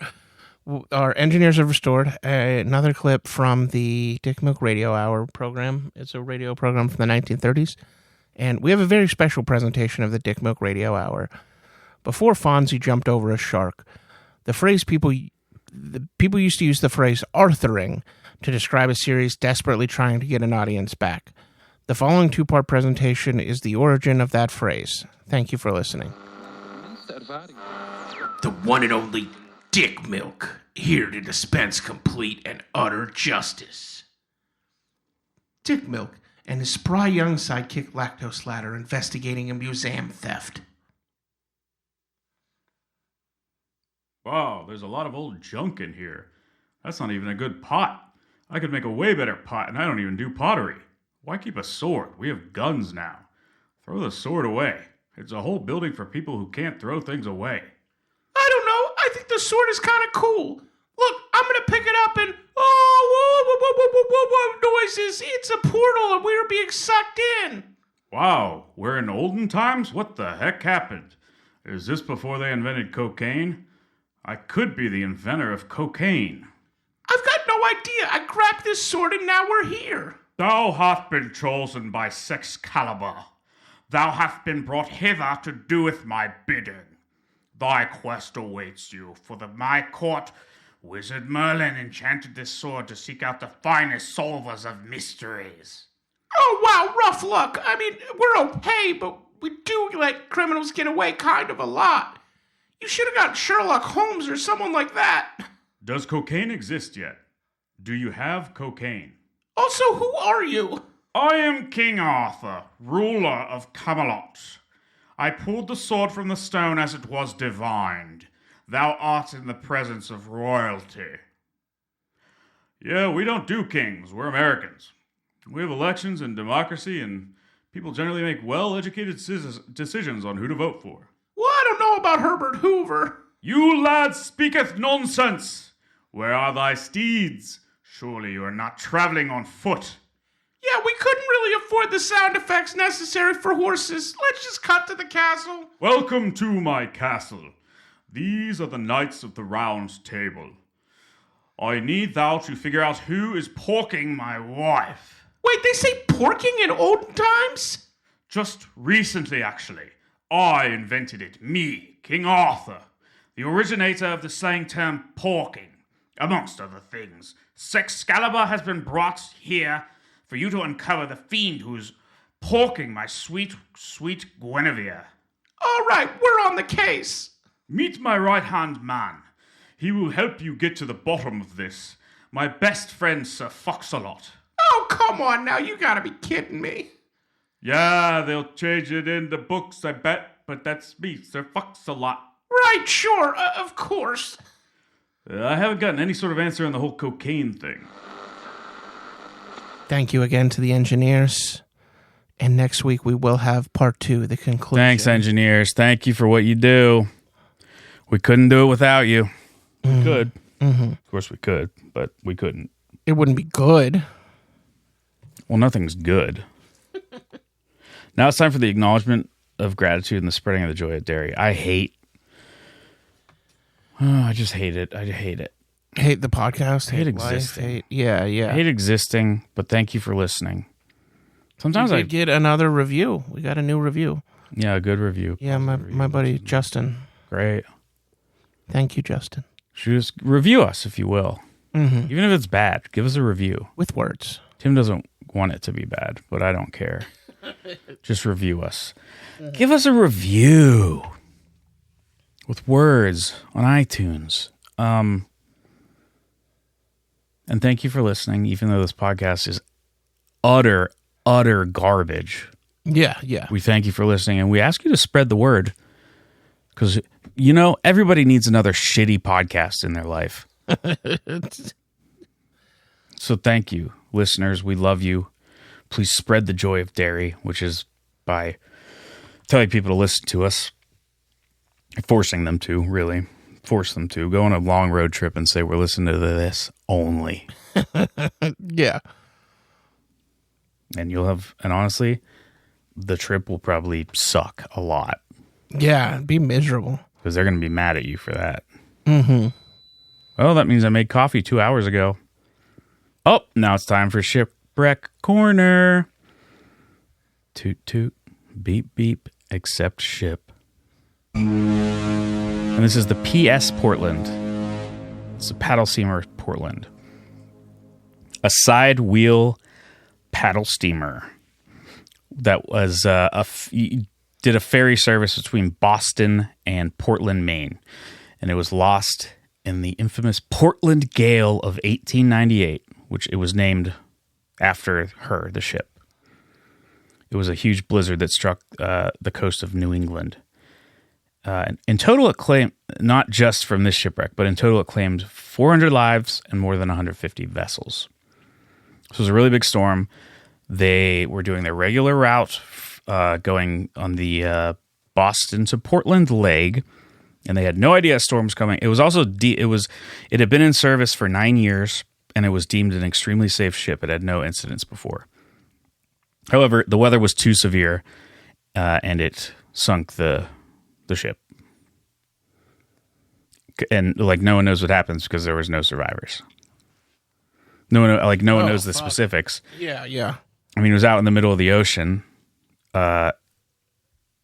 our engineers have restored another clip from the Dick Milk Radio Hour program. It's a radio program from the 1930s. And we have a very special presentation of the Dick Milk Radio Hour. Before Fonzie jumped over a shark, the phrase people used to use the phrase Arthuring to describe a series desperately trying to get an audience back. The following two-part presentation is the origin of that phrase. Thank you for listening. The one and only Dick Milk, here to dispense complete and utter justice. Dick Milk and his spry young sidekick Lactose Ladder investigating a museum theft. Wow, there's a lot of old junk in here. That's not even a good pot. I could make a way better pot, and I don't even do pottery. Why keep a sword? We have guns now. Throw the sword away. It's a whole building for people who can't throw things away. I don't know. I think the sword is kind of cool. Look, I'm going to pick it up and... whoa, noises. It's a portal and we're being sucked in. Wow, we're in olden times? What the heck happened? Is this before they invented cocaine? I could be the inventor of cocaine. I've got no idea. I grabbed this sword and now we're here. Thou hast been chosen by Sexcalibur. Thou hast been brought hither to doeth my bidding. Thy quest awaits you, for my court, Wizard Merlin enchanted this sword to seek out the finest solvers of mysteries. Oh, wow, rough luck. I mean, we're okay, but we do let criminals get away kind of a lot. You should have got Sherlock Holmes or someone like that. Does cocaine exist yet? Do you have cocaine? Also, who are you? I am King Arthur, ruler of Camelot. I pulled the sword from the stone as it was divined. Thou art in the presence of royalty. Yeah, we don't do kings. We're Americans. We have elections and democracy, and people generally make well-educated decisions on who to vote for. Well, I don't know about Herbert Hoover. You lad speaketh nonsense. Where are thy steeds? Surely you are not traveling on foot. Yeah, we couldn't really afford the sound effects necessary for horses. Let's just cut to the castle. Welcome to my castle. These are the knights of the Round Table. I need thou to figure out who is porking my wife. Wait, they say porking in olden times? Just recently, actually. I invented it. Me, King Arthur, the originator of the slang term porking. Amongst other things, Sexcalibur has been brought here for you to uncover the fiend who's porking my sweet, sweet Guinevere. All right, we're on the case. Meet my right-hand man. He will help you get to the bottom of this. My best friend, Sir Fox-a-Lot. Oh, come on now, you gotta be kidding me. Yeah, they'll change it in the books, I bet, but that's me, Sir Fox-a-Lot. Right, sure, of course. I haven't gotten any sort of answer on the whole cocaine thing. Thank you again to the engineers. And next week we will have part 2, the conclusion. Thanks, engineers. Thank you for what you do. We couldn't do it without you. We could. Mm-hmm. Of course we could, but we couldn't. It wouldn't be good. Well, nothing's good. Now it's time for the acknowledgement of gratitude and the spreading of the joy at Derry. I just hate it. I hate it. Hate the podcast. Hate life, existing. Yeah. I hate existing, but thank you for listening. Sometimes I get another review. We got a new review. Yeah, a good review. Yeah, my buddy Justin. Great. Thank you, Justin. Just review us, if you will. Mm-hmm. Even if it's bad, give us a review. With words. Tim doesn't want it to be bad, but I don't care. Just review us. Give us a review with words on iTunes. And thank you for listening, even though this podcast is utter garbage. Yeah. We thank you for listening, and we ask you to spread the word. Because, everybody needs another shitty podcast in their life. So thank you, listeners. We love you. Please spread the joy of Derry, which is by telling people to listen to us. Forcing them to, really. Force them to. Go on a long road trip and say, we're listening to this only. Yeah. And honestly, the trip will probably suck a lot. Yeah, be miserable. Because they're going to be mad at you for that. Mm-hmm. Well, that means I made coffee 2 hours ago. Oh, now it's time for Shipwreck Corner. Toot toot, beep beep, accept ship. And this is the PS Portland. It's a paddle steamer Portland. a side wheel paddle steamer that was did a ferry service between Boston and Portland, Maine, and it was lost in the infamous Portland Gale of 1898, which it was named after her, the ship. It was a huge blizzard that struck the coast of New England. In total, it claimed, not just from this shipwreck, but in total it claimed 400 lives and more than 150 vessels. So it was a really big storm. They were doing their regular route, going on the Boston to Portland leg, and they had no idea a storm was coming. It was also it had been in service for 9 years, and it was deemed an extremely safe ship. It had no incidents before. However, the weather was too severe, and it sunk the ship. And like no one knows what happens because there was no survivors. No one knows the specifics. Yeah. I mean, it was out in the middle of the ocean, and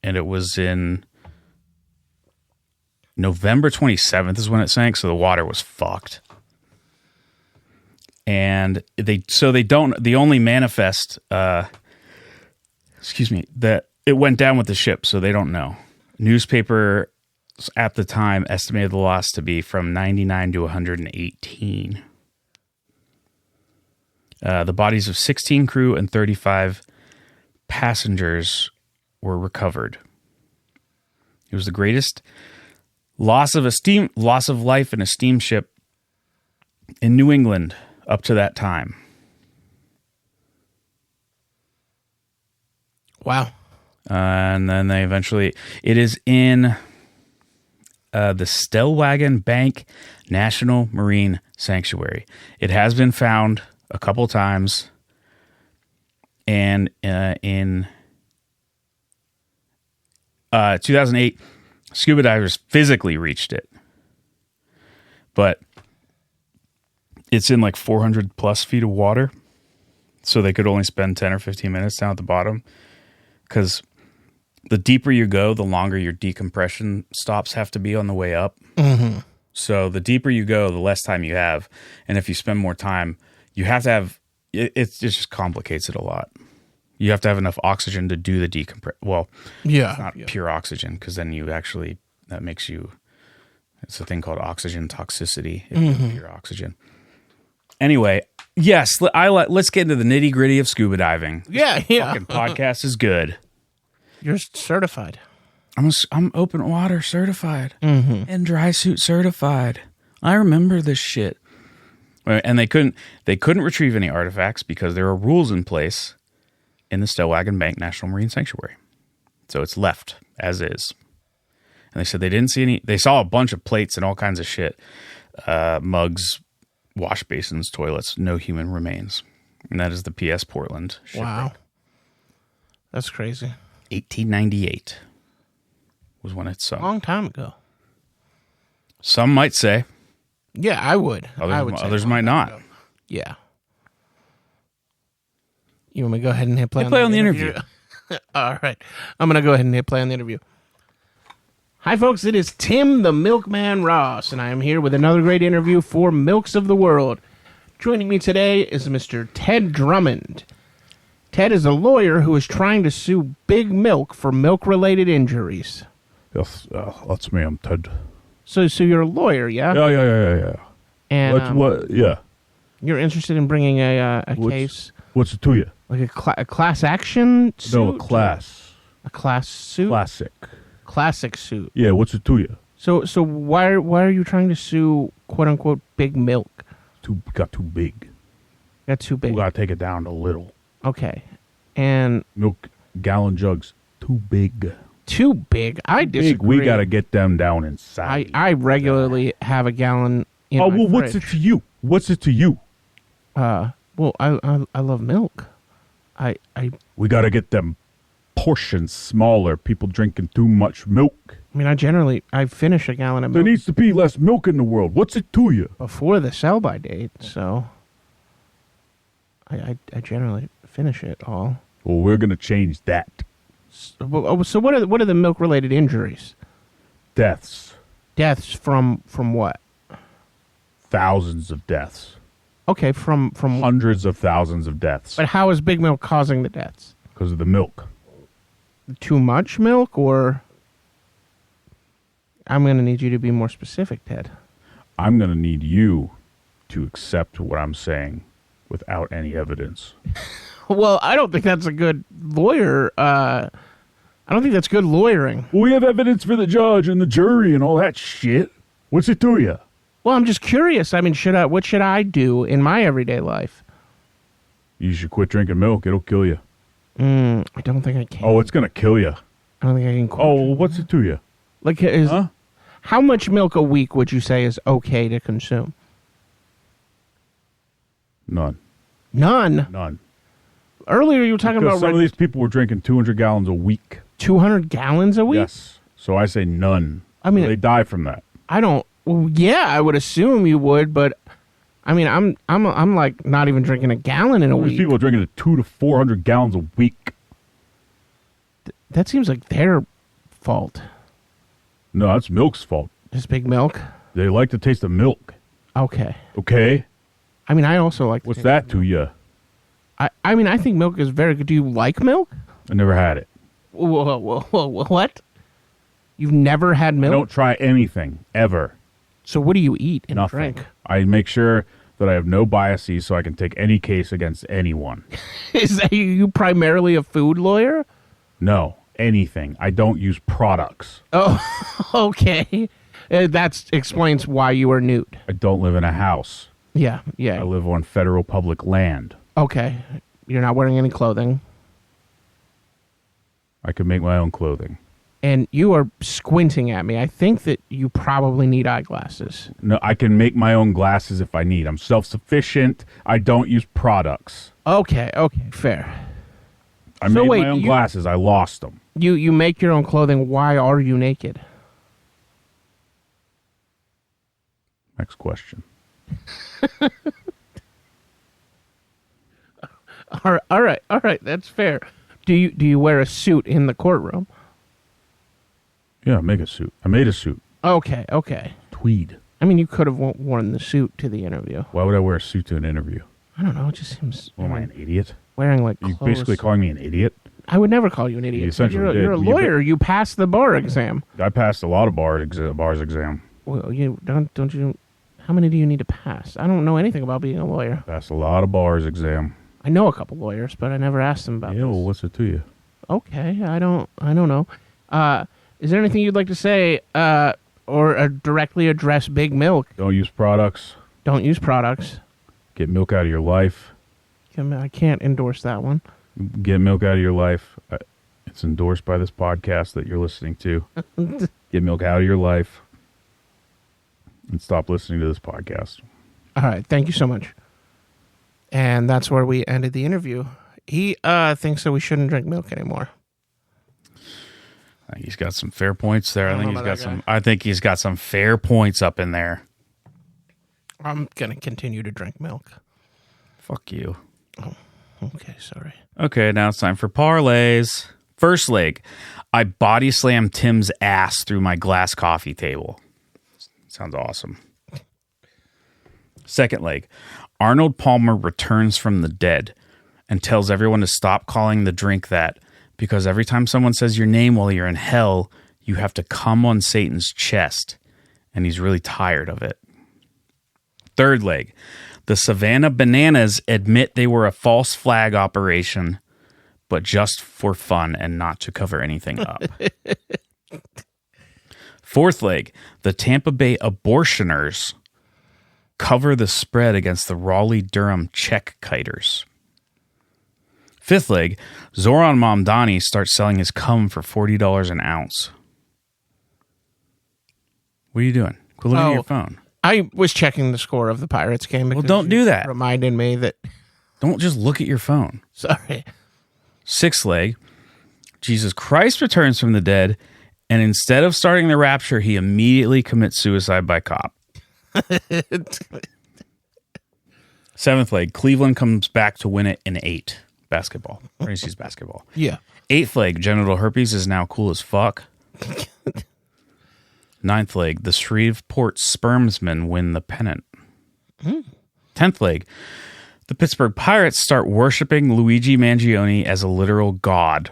it was in November 27th is when it sank, so the water was fucked. And they only manifest, that it went down with the ship, so they don't know. Newspaper at the time estimated the loss to be from 99 to 118. The bodies of 16 crew and 35 passengers were recovered. It was the greatest loss of life in a steamship in New England up to that time. Wow. And then it is in the Stellwagen Bank National Marine Sanctuary. It has been found a couple times, and in 2008, scuba divers physically reached it, but it's in like 400 plus feet of water, so they could only spend 10 or 15 minutes down at the bottom, because the deeper you go, the longer your decompression stops have to be on the way up. Mm-hmm. So the deeper you go, the less time you have, and if you spend more time, you have to have it just complicates it a lot. You have to have enough oxygen to do the decompression. Well, it's not pure oxygen, because then that makes you, it's a thing called oxygen toxicity if you have pure oxygen. Anyway, yes, let's get into the nitty gritty of scuba diving. Yeah. Fucking podcast is good. You're certified. I'm open water certified and dry suit certified. I remember this shit. And they couldn't retrieve any artifacts because there are rules in place in the Stellwagen Bank National Marine Sanctuary. So it's left as is. And they said they didn't see any. They saw a bunch of plates and all kinds of shit, mugs, wash basins, toilets. No human remains. And that is the PS Portland shipwreck. Wow, that's crazy. 1898 was when it sunk. A long time ago. Some might say. Yeah, I would. Others might not. Ago. Yeah. You want me to go ahead and hit play on the interview? All right. I'm going to go ahead and hit play on the interview. Hi, folks. It is Tim the Milkman Ross, and I am here with another great interview for Milks of the World. Joining me today is Mr. Ted Drummond. Ted is a lawyer who is trying to sue Big Milk for milk-related injuries. Yes, that's me. I'm Ted. So you're a lawyer, yeah? Yeah. And what? Yeah. You're interested in bringing a case, What's it to you? like a class action suit? No, a class. A class suit? Classic suit. Yeah, what's it to you? So why are you trying to sue quote unquote Big Milk? Got too big. Got too big. We gotta take it down a little. Okay. And Milk gallon jugs too big. too big? I disagree. We gotta get them down inside. I regularly have a gallon in my what's fridge. it to you? What's it to you? Well, I love milk. We gotta get them portions smaller. People drinking too much milk. I mean, I finish a gallon of There milk needs to be less milk in the world. What's it to you? before the sell-by date, so I generally finish it all. Well, we're gonna change that. So what are the milk-related injuries? Deaths. Deaths from what? Thousands of deaths. Okay, from Hundreds of thousands of deaths But how is Big Milk causing the deaths? because of the milk. Too much milk, or I'm going to need you to be more specific, Ted. I'm going to need you to accept what I'm saying without any evidence. Well, I don't think that's a good lawyer. I don't think that's good lawyering. Well, we have evidence for the judge and the jury and all that shit. What's it to you? Well, I'm just curious. I mean, what should I do in my everyday life? You should quit drinking milk. It'll kill you. I don't think I can. Oh, it's going to kill you. I don't think I can. Oh, well, what's it to you? Like, how much milk a week would you say is okay to consume? None. None. None. Earlier, you were talking Because about some of these people were drinking 200 gallons a week. 200 gallons a week. Yes. So I say none. I mean, they die from that. I don't. Well, yeah, I would assume you would, but I mean, I'm like not even drinking a gallon in a These week. people are drinking 200 to 400 gallons a week. That seems like their fault. No, that's milk's fault. Just Big Milk. They like the taste of milk. Okay. Okay? I mean, I also like. What's that to you? I mean, I think milk is very good. Do you like milk? I never had it. Whoa, what? You've never had I milk? don't try anything, ever. So what do you eat and Nothing. drink? I make sure that I have no biases so I can take any case against anyone. Is that you primarily a food lawyer? No, anything. I don't use products. Oh, okay. That explains why you are nude. I don't live in a house. Yeah. I live on federal public land. Okay. You're not wearing any clothing. I can make my own clothing. And you are squinting at me. I think that you probably need eyeglasses. No, I can make my own glasses if I need. I'm self-sufficient. I don't use products. Okay, fair. I So made wait, my own glasses. I lost them. You make your own clothing. Why are you naked? Next question. All right. That's fair. Do you wear a suit in the courtroom? Yeah, make a suit. I made a suit. Okay. Tweed. I mean, you could have worn the suit to the interview. Why would I wear a suit to an interview? I don't know. It just seems. What, am I an idiot? Wearing like You clothes. basically calling me an idiot? I would never call you an idiot. You essentially did. You're a You lawyer. You passed the bar exam. I passed a lot of bars exam. Well, you don't you? How many do you need to pass? I don't know anything about being a lawyer. Passed a lot of bars exam. I know a couple lawyers, but I never asked them about Yeah, well, what's it to you? Okay, I don't know. Is there anything you'd like to say, or directly address Big Milk? Don't use products. Don't use products. Get milk out of your life. I can't endorse that one. Get milk out of your life. It's endorsed by this podcast that you're listening to. Get milk out of your life. And stop listening to this podcast. All right, thank you so much. And that's where we ended the interview. He thinks that we shouldn't drink milk anymore. I think he's got some fair points there. I think he's got some fair points up in there. I'm gonna continue to drink milk. Fuck you. Oh, okay, sorry. Okay, now it's time for parlays. First leg, I body slammed Tim's ass through my glass coffee table. Sounds awesome. Second leg, Arnold Palmer returns from the dead and tells everyone to stop calling the drink that, because every time someone says your name while you're in hell, you have to come on Satan's chest, and he's really tired of it. Third leg, the Savannah Bananas admit they were a false flag operation, but just for fun and not to cover anything up. Fourth leg, the Tampa Bay Abortioners cover the spread against the Raleigh-Durham Check-Kiters. Fifth leg, Zoran Mamdani starts selling his cum for $40 an ounce. What are you doing? Quit looking at your phone. I was checking the score of the Pirates game. Well, don't do that. Reminded me that. Don't just look at your phone. Sorry. Sixth leg, Jesus Christ returns from the dead, and instead of starting the rapture, he immediately commits suicide by cop. Seventh leg, Cleveland comes back to win it in 8. Basketball. Racing's basketball. Yeah. Eighth leg, genital herpes is now cool as fuck. Ninth leg, the Shreveport Spermsmen win the pennant. 10th leg. The Pittsburgh Pirates start worshiping Luigi Mangione as a literal god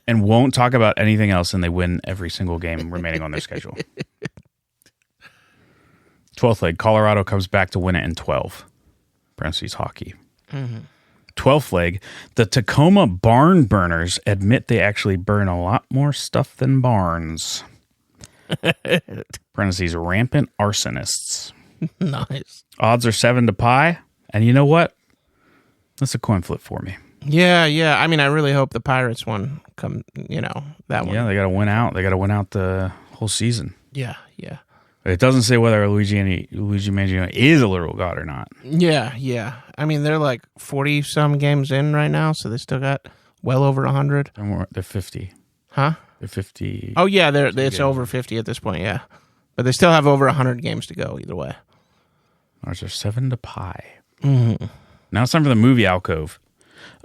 and won't talk about anything else, and they win every single game remaining on their schedule. 12th leg. Colorado comes back to win it in 12. Parentheses hockey. 12th leg. The Tacoma Barn Burners admit they actually burn a lot more stuff than barns. Parentheses rampant arsonists. Nice. Odds are 7 to pi. And you know what? That's a coin flip for me. Yeah. I mean, I really hope the Pirates one that one. Yeah, they got to win out. They got to win out the whole season. Yeah. It doesn't say whether Luigi Mangione is a literal god or not. Yeah. I mean, they're like 40-some games in right now, so they still got well over 100. They're 50. Huh? They're 50. Oh, yeah, it's over 50 at this point, yeah. But they still have over 100 games to go either way. Odds are 7 to pi. Mm-hmm. Now it's time for the movie alcove.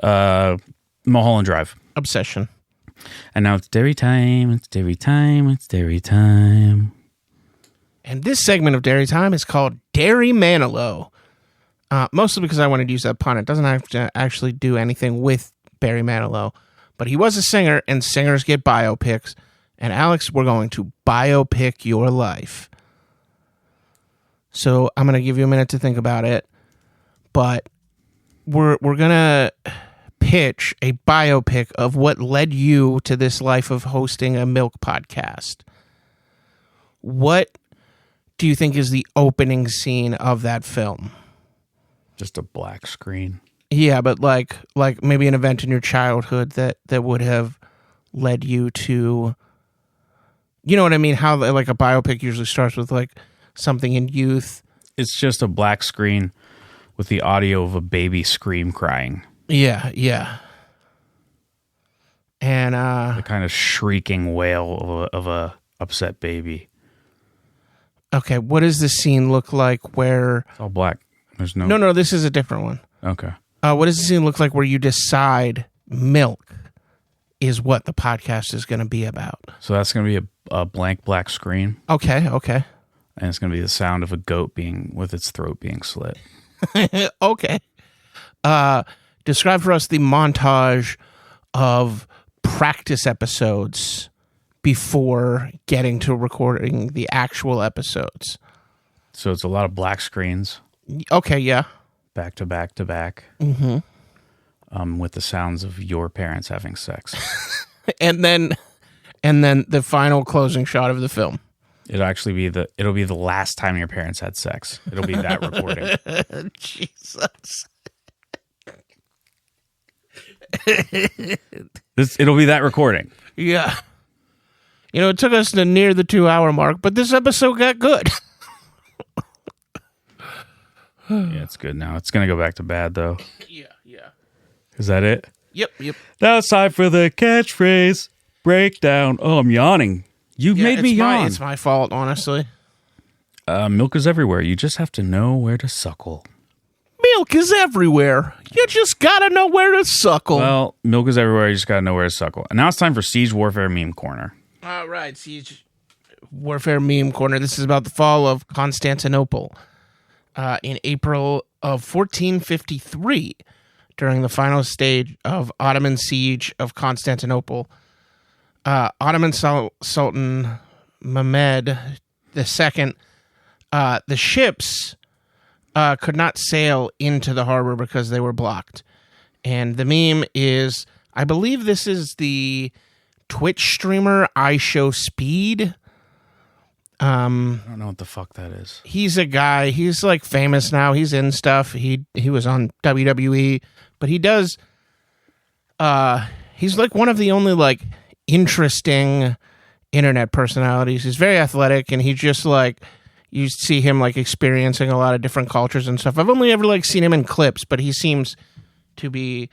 Mulholland Drive. Obsession. And now it's dairy time. It's dairy time. It's dairy time. And this segment of Dairy Time is called Dairy Manilow. Mostly because I wanted to use that pun. It doesn't have to actually do anything with Barry Manilow. But he was a singer, and singers get biopics. And Alex, we're going to biopic your life. So I'm going to give you a minute to think about it. But we're going to pitch a biopic of what led you to this life of hosting a milk podcast. What do you think is the opening scene of that film? Just a black screen. Yeah, but like maybe an event in your childhood that would have led you to, you know what I mean? How like a biopic usually starts with like something in youth. It's just a black screen with the audio of a baby scream crying. Yeah. And the kind of shrieking wail of a upset baby. Okay, what does the scene look like where... It's all black. There's no... No, this is a different one. Okay. What does the scene look like where you decide milk is what the podcast is going to be about? So that's going to be a blank black screen. Okay. And it's going to be the sound of a goat with its throat being slit. Okay. Describe for us the montage of practice episodes before getting to recording the actual episodes. So it's a lot of black screens. Okay, yeah. Back to back to back. Mm-hmm. With the sounds of your parents having sex. and then the final closing shot of the film. It'll be the last time your parents had sex. It'll be that recording. Jesus. It'll be that recording. Yeah. You know, it took us to near the 2-hour mark, but this episode got good. Yeah, it's good now. It's going to go back to bad, though. Yeah. Is that it? Yep. Now it's time for the catchphrase breakdown. Oh, I'm yawning. You made me yawn. It's my fault, honestly. Milk is everywhere. You just have to know where to suckle. Milk is everywhere. You just gotta know where to suckle. Well, milk is everywhere. You just gotta know where to suckle. And now it's time for Siege Warfare Meme Corner. All right, Siege Warfare Meme Corner. This is about the fall of Constantinople in April of 1453, during the final stage of Ottoman siege of Constantinople. Ottoman Sultan Mehmed II, the ships could not sail into the harbor because they were blocked. And the meme is, I believe this is the Twitch streamer iShowSpeed. I don't know what the fuck that is. He's a guy, he's like famous now. He's in stuff. He was on WWE, but he does, he's like one of the only like interesting internet personalities. He's very athletic, and he just like, you see him like experiencing a lot of different cultures and stuff. I've only ever like seen him in clips, but he seems to be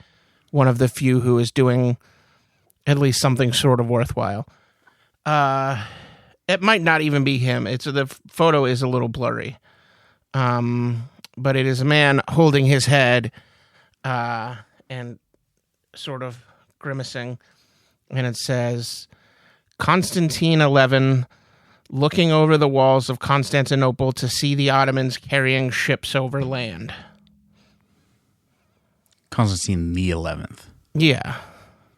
one of the few who is doing at least something sort of worthwhile. It might not even be him. The photo is a little blurry. But it is a man holding his head and sort of grimacing. And it says, Constantine 11, looking over the walls of Constantinople to see the Ottomans carrying ships over land. Constantine the 11th. Yeah.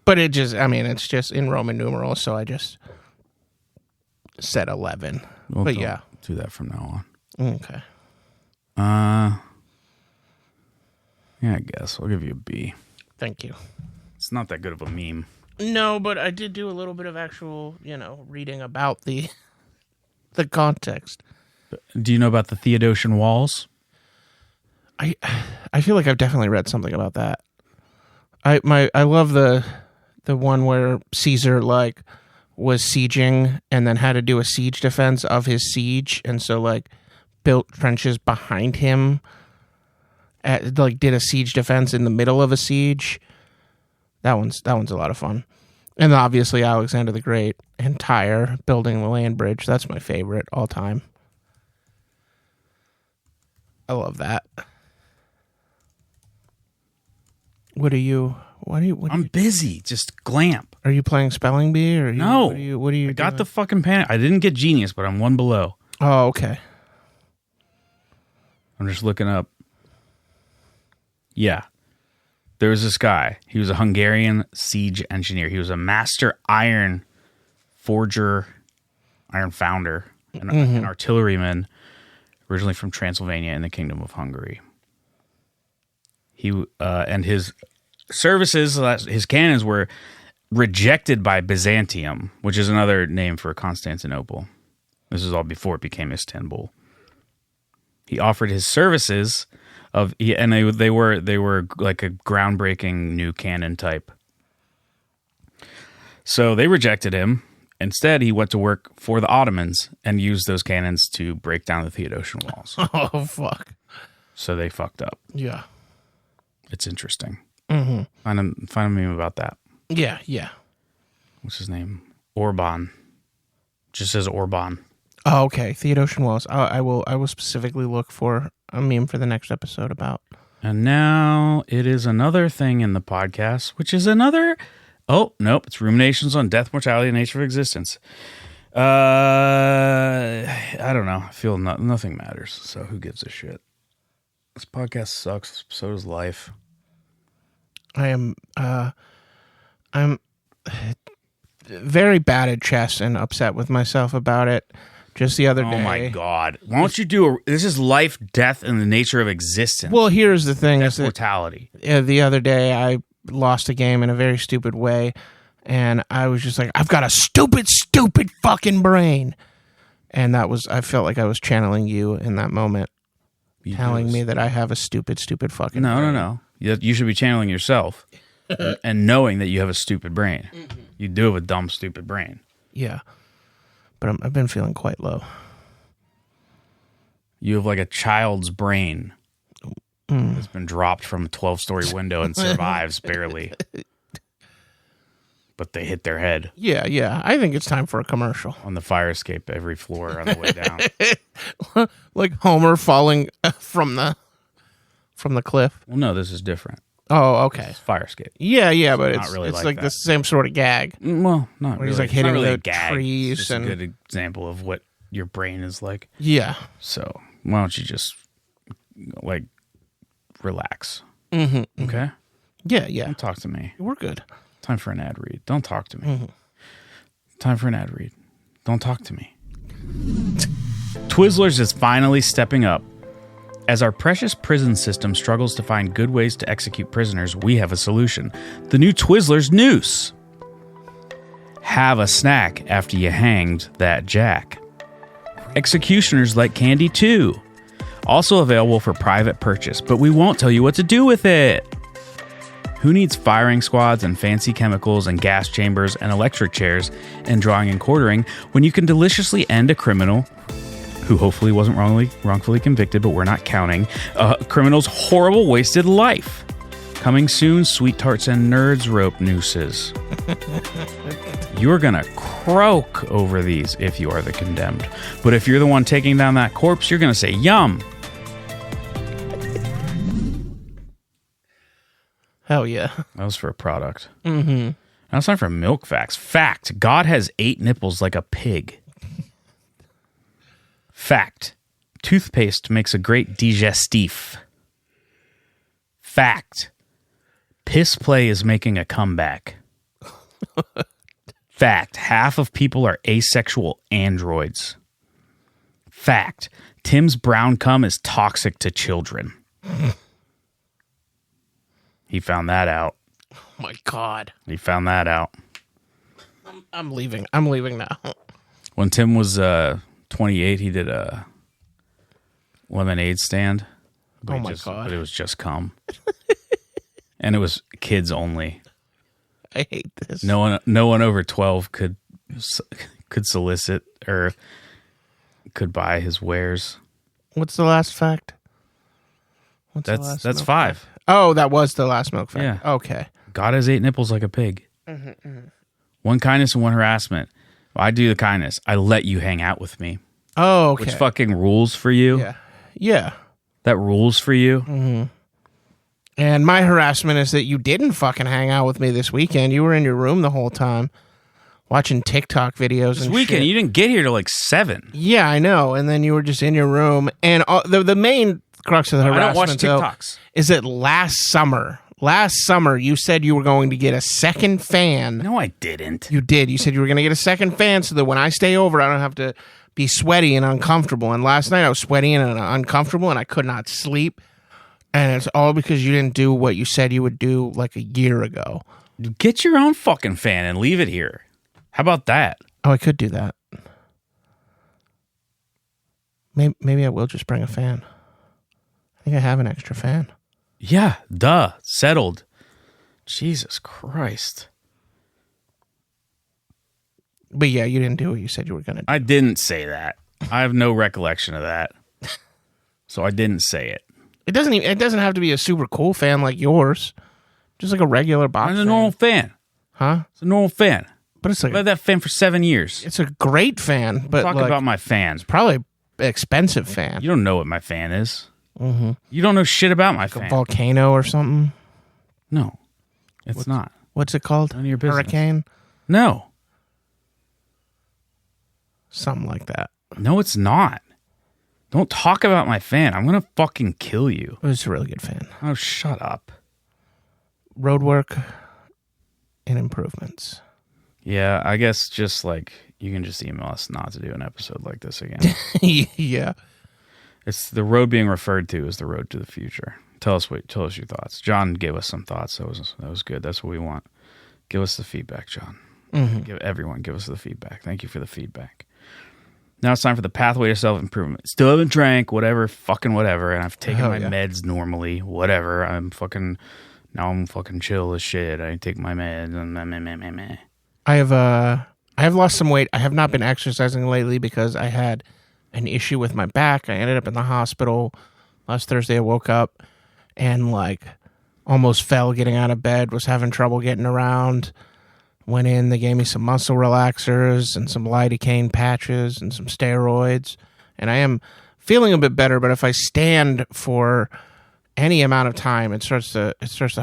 But it's just in Roman numerals, so I just said 11. Well, but don't yeah. do that from now on. Okay. Yeah, I guess I'll give you a B. Thank you. It's not that good of a meme. No, but I did do a little bit of actual, reading about the context. Do you know about the Theodosian walls? I feel like I've definitely read something about that. I love the one where Caesar was sieging and then had to do a siege defense of his siege, and so built trenches behind him. Did a siege defense in the middle of a siege. That one's a lot of fun. And obviously Alexander the Great and Tyre building the land bridge. That's my favorite all time. I love that. I'm busy. Just glamp. Are you playing Spelling Bee or no? What are you? I got the fucking panic. I didn't get Genius, but I'm one below. Oh, okay. I'm just looking up. Yeah. There was this guy. He was a Hungarian siege engineer. He was a master iron forger, iron founder, an artilleryman, originally from Transylvania in the Kingdom of Hungary. He and his services, his cannons were rejected by Byzantium, which is another name for Constantinople. This is all before it became Istanbul. He offered his services and they were like a groundbreaking new cannon type. So they rejected him. Instead, he went to work for the Ottomans and used those cannons to break down the Theodosian walls. Oh, fuck. So they fucked up. Yeah. It's interesting. Mm-hmm. Find a meme about that. Yeah, yeah. What's his name? Orban. Just says Orban. Oh, okay. Theodosian walls. I will specifically look for a meme for the next episode about. And now it is another thing in the podcast, which is another. Oh, nope. It's Ruminations on Death, Mortality, and Nature of Existence. I don't know. I feel nothing matters. So who gives a shit? This podcast sucks. So does life. I'm very bad at chess and upset with myself about it. Just the other day. Oh my God. Why don't you do this is life, death, and the nature of existence. Well, here's the thing. Death, mortality. The other day I lost a game in a very stupid way, and I was just like, I've got a stupid fucking brain. And I felt like I was channeling you in that moment, telling me that I have a stupid fucking brain. No. You should be channeling yourself and knowing that you have a stupid brain. Mm-hmm. You do have a dumb, stupid brain. Yeah. But I've been feeling quite low. You have like a child's brain that's been dropped from a 12-story window and survives barely. But they hit their head. Yeah. I think it's time for a commercial. On the fire escape every floor on the way down. Like Homer falling from the cliff. Well, no, this is different. Oh, okay. It's fire escape. Yeah, but not really it's like that. The same sort of gag. Well, not where really. He's like hitting really the trees. It's just a good example of what your brain is like. Yeah. So why don't you just relax? Mm-hmm. Okay. Yeah. Don't talk to me. We're good. Time for an ad read. Don't talk to me. Mm-hmm. Time for an ad read. Don't talk to me. Twizzlers is finally stepping up. As our precious prison system struggles to find good ways to execute prisoners, we have a solution. The new Twizzlers Noose. Have a snack after you hanged that jack. Executioners like candy too. Also available for private purchase, but we won't tell you what to do with it. Who needs firing squads and fancy chemicals and gas chambers and electric chairs and drawing and quartering when you can deliciously end a criminal who hopefully wasn't wrongfully convicted, but we're not counting, criminal's horrible wasted life. Coming soon, Sweet Tarts and Nerds rope nooses. You're gonna croak over these if you are the condemned. But if you're the one taking down that corpse, you're gonna say, yum. Hell yeah. That was for a product. Mm-hmm. Now it's time for milk facts. Fact, God has 8 nipples like a pig. Fact. Toothpaste makes a great digestif. Fact. Piss play is making a comeback. Fact. Half of people are asexual androids. Fact. Tim's brown cum is toxic to children. He found that out. Oh my God. He found that out. I'm leaving. I'm leaving now. When Tim was 28, he did a lemonade stand. Oh my God. But it was just cum. And it was kids only. I hate this. No one over 12 could solicit or could buy his wares. What's the last fact? That's milk 5. fact? Oh, that was the last milk fact. Yeah. Okay. God has 8 nipples like a pig. One kindness and one harassment. Well, I do the kindness. I let you hang out with me. Oh, okay. Which fucking rules for you? Yeah. Yeah. That rules for you? And my harassment is that you didn't fucking hang out with me this weekend. You were in your room the whole time watching TikTok videos This and weekend, shit. you didn't get here till like 7. Yeah, I know. And then you were just in your room. And the main crux of the I don't watch harassment, though, TikToks. is that last summer, you said you were going to get a second fan. No, I didn't. You did. You said you were going to get a second fan so that when I stay over, I don't have to be sweaty and uncomfortable. And last night I was sweaty and uncomfortable and I could not sleep. And it's all because you didn't do what you said you would do like a year ago. Get your own fucking fan and leave it here. How about that? Oh, I could do that. Maybe I will just bring a fan. I think I have an extra fan. Yeah, duh. Settled. Jesus Christ. But yeah, you didn't do what you said you were going to do. I didn't say that. I have no recollection of that. So I didn't say it. It doesn't have to be a super cool fan like yours. Just like a regular box I'm a fan. normal fan. Huh? It's a normal fan. But it's like I've had that fan for 7 years. it's a great fan, but Talk like, about my fans. probably an expensive fan. You don't know what my fan is. You don't know shit about my A fan. volcano or something. No, it's not. What's it called? None of your business. Hurricane? No. Something like that. No, it's not. Don't talk about my fan. I'm going to fucking kill you. It was a really good fan. Oh, shut up. Road work and improvements. Yeah, I guess just like you can just email us not to do an episode like this again. Yeah. It's the road being referred to as the road to the future. Tell us your thoughts. John gave us some thoughts. That was good. That's what we want. Give us the feedback, John. Give us the feedback. Thank you for the feedback. Now it's time for the pathway to self-improvement. Still haven't drank, whatever, and I've taken my meds normally, whatever. I'm fucking chill as shit. I take my meds and I have lost some weight. I have not been exercising lately because I had an issue with my back. I ended up in the hospital last Thursday. I woke up and like almost fell getting out of bed, was having trouble getting around. Went in, they gave me some muscle relaxers and some lidocaine patches and some steroids. And I am feeling a bit better, but if I stand for any amount of time, it starts to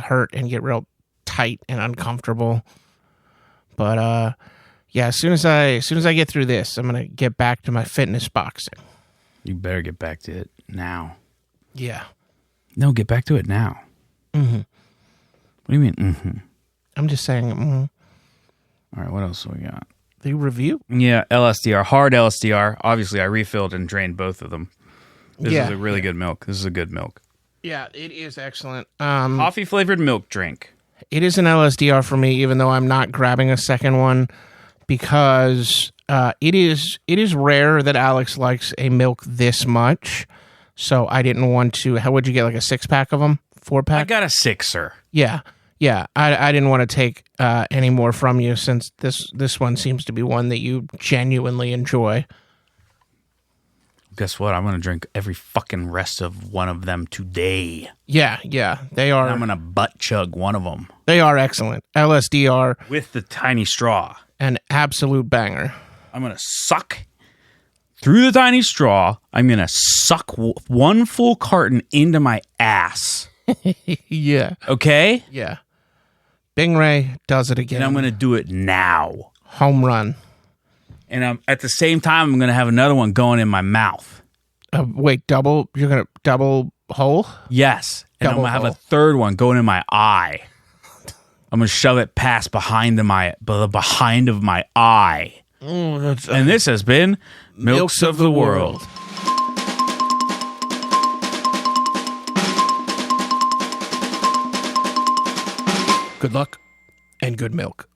hurt and get real tight and uncomfortable. But yeah, as soon as I get through this, I'm gonna get back to my fitness boxing. You better get back to it now. Yeah. No, get back to it now. Mm-hmm. What do you mean? I'm just saying. All right, what else do we got? The review? Yeah, LSDR, hard LSDR. Obviously, I refilled and drained both of them. This is a really good milk. This is a good milk. Yeah, it is excellent. Coffee flavored milk drink. It is an LSDR for me, even though I'm not grabbing a second one, because it is rare that Alex likes a milk this much. So I didn't want to. How would you get, like a 6-pack of them? 4-pack? I got a 6er. Yeah. I didn't want to take any more from you since this one seems to be one that you genuinely enjoy. Guess what? I'm going to drink every fucking rest of one of them today. Yeah, they are. And I'm going to butt chug one of them. They are excellent. LSDR. With the tiny straw. An absolute banger. I'm going to suck through the tiny straw. I'm going to suck one full carton into my ass. Yeah. Okay? Yeah. Bing Ray does it again. And I'm going to do it now. Home run. And at the same time, I'm going to have another one going in my mouth. Wait, double? You're going to double hole? Yes. And Double I'm going to have a hole. third one going in my eye. I'm going to shove it past behind of my eye. And this has been Milks of the World. Good luck and good milk.